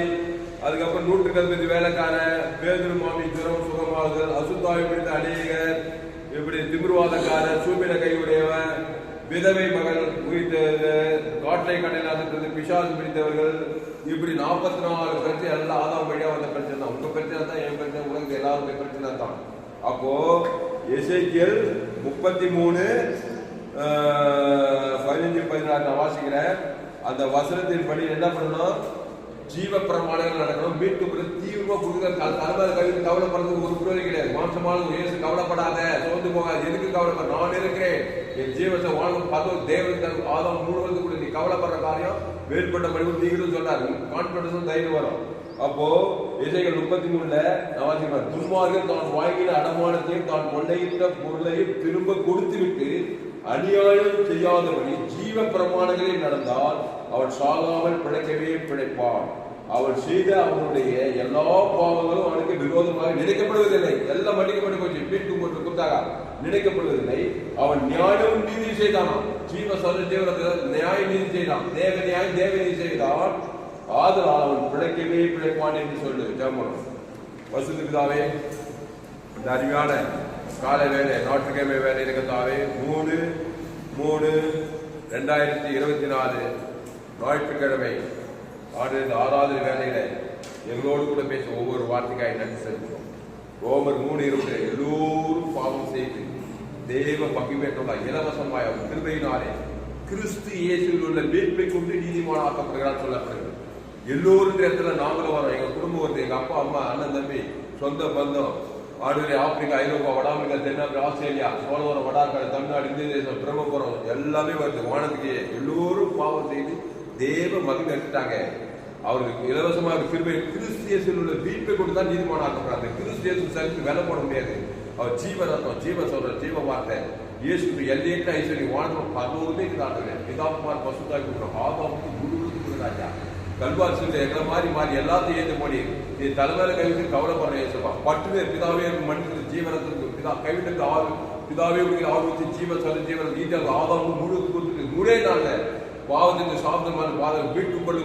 அதுக்கப்புறம் 100 வேலைக்கார, பேதுரு மாமி ஜுரம் சுகமாகுதல், அசுத்தாவி பிடித்த அநேகர், இப்படி திமிர்வாதக்காரர், சூமின கையுடையவன், விதவை மகள் உயிர்த்தது, காற்றை கண்ணில் பிசாசு பிடித்தவர்கள், இப்படி 44 பிரச்சனை எல்லாம் ஆதாம் வழியா வந்த பிரச்சனை தான். உங்க பிரச்சனை தான், என் பிரச்சனை, உலக எல்லாருமே பிரச்சனை தான். அப்போ எசேக்கியேல் 33 15-16 நான் வாசிக்கிறேன். அந்த வசனத்தின் படி என்ன பண்ணணும்? ஜீவ பிரமாணங்கள் நடக்கணும். மீட்பு தீவிரமா கொடுக்குற தலைவர் கல்வி கவலைப்படுறதுக்கு ஒரு பிரயோஜனம் கிடையாது. மாம்சமான இயேசு கவலைப்படாத, சோர்ந்து போகாது. எதுக்கு கவலைப்பட? நான் இருக்கிறேன், என் ஜீவத்தை வாழும் பதவி தேவன் ஆதாம் முழுவது கூட நீ கவலைப்படுற காரியம் வேறுபட்ட மனிதன் நீங்களும் சொன்னார். கான்பிடன்ஸும் தைரியம் வரும். அப்போ எசேக்கியேல் 33 நான் வாசிக்கிறேன். துன்மார்க்கன் தான் வாங்கின அடமானத்தையும் தான் கொள்ளையிட்ட பொருளையும் திரும்ப கொடுத்து விட்டு அநியாயம் செய்யாதபடி ஜீவ பிரமாணங்களில் நடந்தால் அவன் சாகாமல் பிழைக்கவே பிழைப்பான். அவன் செய்த அவனுடைய எல்லா பாவங்களும் அவனுக்கு விரோதமாக நினைக்கப்படுவதில்லை. எல்லாம் மன்னிக்கப்பட்டு போச்சு. மீட்பு போட்டு கொடுத்தாக நினைக்கப்படுவதில்லை. அவன் நியாயம் நீதி செய்தானா? ஜீவ சொல்ல தேவரத்தில் நியாய நீதி செய்தான். தேவ நியாயம் தேவ நீதி செய்தான். ஆதலால் அவன் பிழைக்கவே பிழைப்பான் என்று சொல்லு. ஜெபம். பரிசுத்த பிதாவே, இந்த அறிவான காலை வேலை ஞாயிற்றுக்கிழமை வேலை இருக்கத்தாவே 3/3/2024 ஞாயிற்றுக்கிழமை ஆறாவது வேலையில எங்களோடு கூட பேச ஒவ்வொரு வார்த்தைக்காய் நன்றி செலுத்துகிறோம். ரோமர் 3:20 எல்லோரும் பாவம் செய்து தேவ மகிமையுள்ள இலவசமாய் அவர் கிருபையினாலே கிறிஸ்து இயேசுவில் உள்ள மீட்பை கொண்டு நீதிமானாக்கப்படுகிறார் சொல்லப்படுகிறது. எல்லோரும் இடத்துல நாங்களும் வரோம். எங்க குடும்பம் வருது, எங்க அப்பா அம்மா அண்ணன் தம்பி சொந்த பந்தம் ஆடுகளை ஆப்பிரிக்கா, ஐரோப்பா, வடாப்பிரிக்கா, தென்னாப்பிரிக்கா, ஆஸ்திரேலியா, சோழவரம், வடாக்காடு, தமிழ்நாடு, இந்திய தேசம், பிரம்மபுரம் எல்லாமே வருது. வானத்துக்கு எல்லோரும் பாவம் செய்து தேவ மகிமை எடுத்துட்டாங்க. அவருக்கு இலவசமாக கிருபை கிறிஸ்து இயேசுவில் உள்ள மீட்பை கொண்டு தான் நீதிமானாக்கப்படுறாங்க. கிறிஸ்து இயேசு சரிக்கு வேலை போட முடியாது. அவர் ஜீவரத்னம், ஜீவ சொல்ற ஜீவ வார்த்தை இயேசு எல்லையற்ற ஐஸ்வர்யம் வாழ்ந்து பரலோகமே இருக்கிறாங்க. பிதாகுமார் பசுத்தாய் கொடுக்குறோம். ஆதாமுக்கு முழுவதும் ராஜா கல்வாரி சொல்லி எங்களை மாறி எல்லாத்தையும் ஏற்று போனி நீ தலைமையில கைவிட்டு கவலைப்படுற இயேசுவா பட்டுவே பிதாவே மனிதனுக்கு ஜீவனத்துக்கு கைவிட்டு பிதாவே ஆர்வச்சு ஜீவ சொல்ல ஜீவன நீட்டாக ஆதாமும் முழு கொடுத்துட்டு 3 நாள்ல பாவத்துக்கு சாப்பிட்டமான பாதம் வீட்டு கொண்டு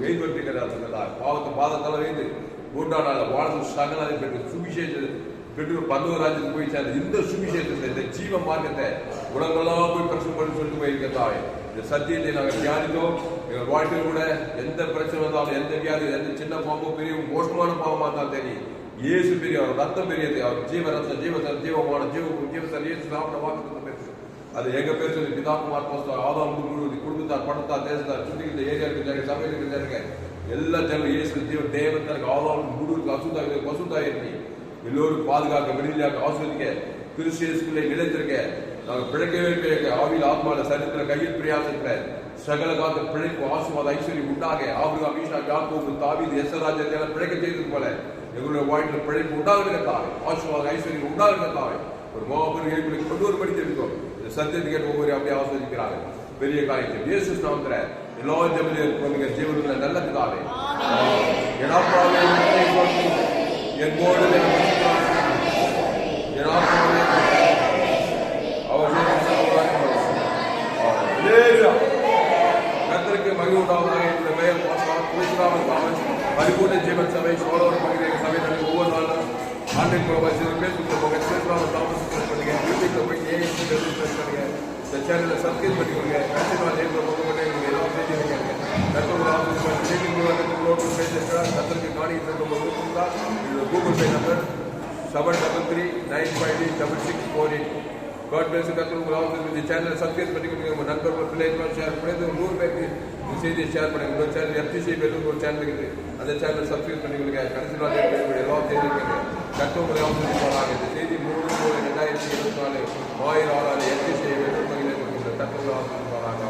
வெயில் வெட்டிக்கிறார். பாவத்தை பாதத்தால வைத்து 3ஆம் நாள் வாழ்ந்து சகலாதை பெற்று சுவிசேஷம் பெற்று 11 ராஜ்யத்துக்கு போய் சேர்ந்து இந்த சுவிசேஷத்தை இந்த ஜீவ மார்க்கத்தை உலகெல்லாம் போய் பிரச்சனை பண்ணி சொல்லிட்டு போயிருக்கத்தாவே இந்த சத்தியத்தை நாங்கள் தியானித்தோம். எங்கள் வாழ்க்கையில் கூட எந்த பிரச்சனை வந்தாலும், எந்த வியாதி, எந்த சின்ன பாவமோ பெரிய மோசமான பாவமாக தான் தெரியும். இயேசு பெரிய, அவர் ரத்தம் பெரியது, அவர் ஜீவ ரத்தம் ஜீவசன் ஜீவமான ஜீவசன் இயேசு சாப்பிட்ட வாக்கு பேசு. அது எங்க பேர் சொல்லி பிதாகுமார் போஸ்டார் ஆதாம் முழுவதும் குடும்பத்தார் பணத்தார் தேசத்தார் சுத்திக்கிட்ட ஏரியாவுக்கு சமையலுக்கு ஜனங்க எல்லா ஜனம் இயேசு ஜீவ தேவத்தருக்கு ஆதாம் முழுவதுக்கு பசுத்தாய் இருக்கு. எல்லோரும் பாதுகாக்க, வெளியிலாக்க, ஆஸ்வதிக்க, கிறிஸ்துவிலே நிலைத்திருக்க, நாங்கள் பிழைக்கவே பிழைக்க, ஆவியில் ஆத்மால சரித்திர கையில் பிரயாசத்துல சகல காத்த பிழைப்பு ஆசீர்வாத ஐஸ்வர்யம் உண்டாக ஆபிரகாம், ஈசாக், யாக்கோபு, தாவீது, எஸ்ராஜத்தை பிழைக்க செய்தது போல எங்களுடைய வாழ்க்கையில் பிழைப்பு உண்டாகிறதாவே, ஆசீர்வாத ஐஸ்வர்யம் உண்டாகிறதாவே ஒரு மாபெரும் ஏற்படுத்தி கொண்டு ஒரு படி தெரிவித்தோம். இந்த சத்தியத்தை கேட்டு ஒவ்வொரு அப்படியே ஆஸ்வதிக்கிறாங்க. பெரிய காரியத்தை இயேசு நாமத்தில் எல்லா ஜெபத்திலும் பண்ணுங்க ஜீவனுள்ள நல்ல பிதாவே என் ஆத்மாவே உம்மை போற்றி என் கோடு என் ஆத்மாவே அவர் கர்த்தருக்கு மகிமை உண்டாவதாக. இந்த மேல் பாஸ்டர் புனிதராமன் தாமஸ் பரிபூர்ண ஜீவன் சபை சோழர் பகுதியை சபை நடக்கும் ஒவ்வொரு நாளும் ஆண்டின் மூலமாக பேசுகிற போக புனிதராமன் தாமஸ் பண்ணுங்க. யூடியூப்ல போய் ஏஎஸ்சி பண்ணுங்க. இந்த சேனலில் சப்ஸ்கிரைப் பண்ணிக்கொடுங்க. கண்டிப்பாக நேரில் போக மாட்டேங்க. எல்லாம் செஞ்சுருங்க. கர்த்தருக்கு காணிக்கை செலுத்தும் Google Pay number 733-958-6648. God bless you. கர்த்தர் உங்கள் ஆஃபீஸ் இந்த சேனலை சப்ஸ்கிரைப் பண்ணிக்கொடுங்க. உங்கள் நண்பர்கள் பிள்ளைகள் ஷேர் பண்ணி 100 பேருக்கு இந்த செய்தியை ஷேர் பண்ணுங்க. உங்கள் சேனல் FTC பேருக்கு ஒரு சேனல் இருக்குது. அந்த சேனலை சப்ஸ்கிரைப் பண்ணிக்கொடுங்க. கடைசி நாள் எல்லா செய்திகளும் கர்த்தர் உங்களை ஆஃபீஸ் போகிறாங்க. இந்த செய்தி 3/2024 1000 FTC கர்த்தர் உங்களை ஆஃபீஸ் போகிறாங்க.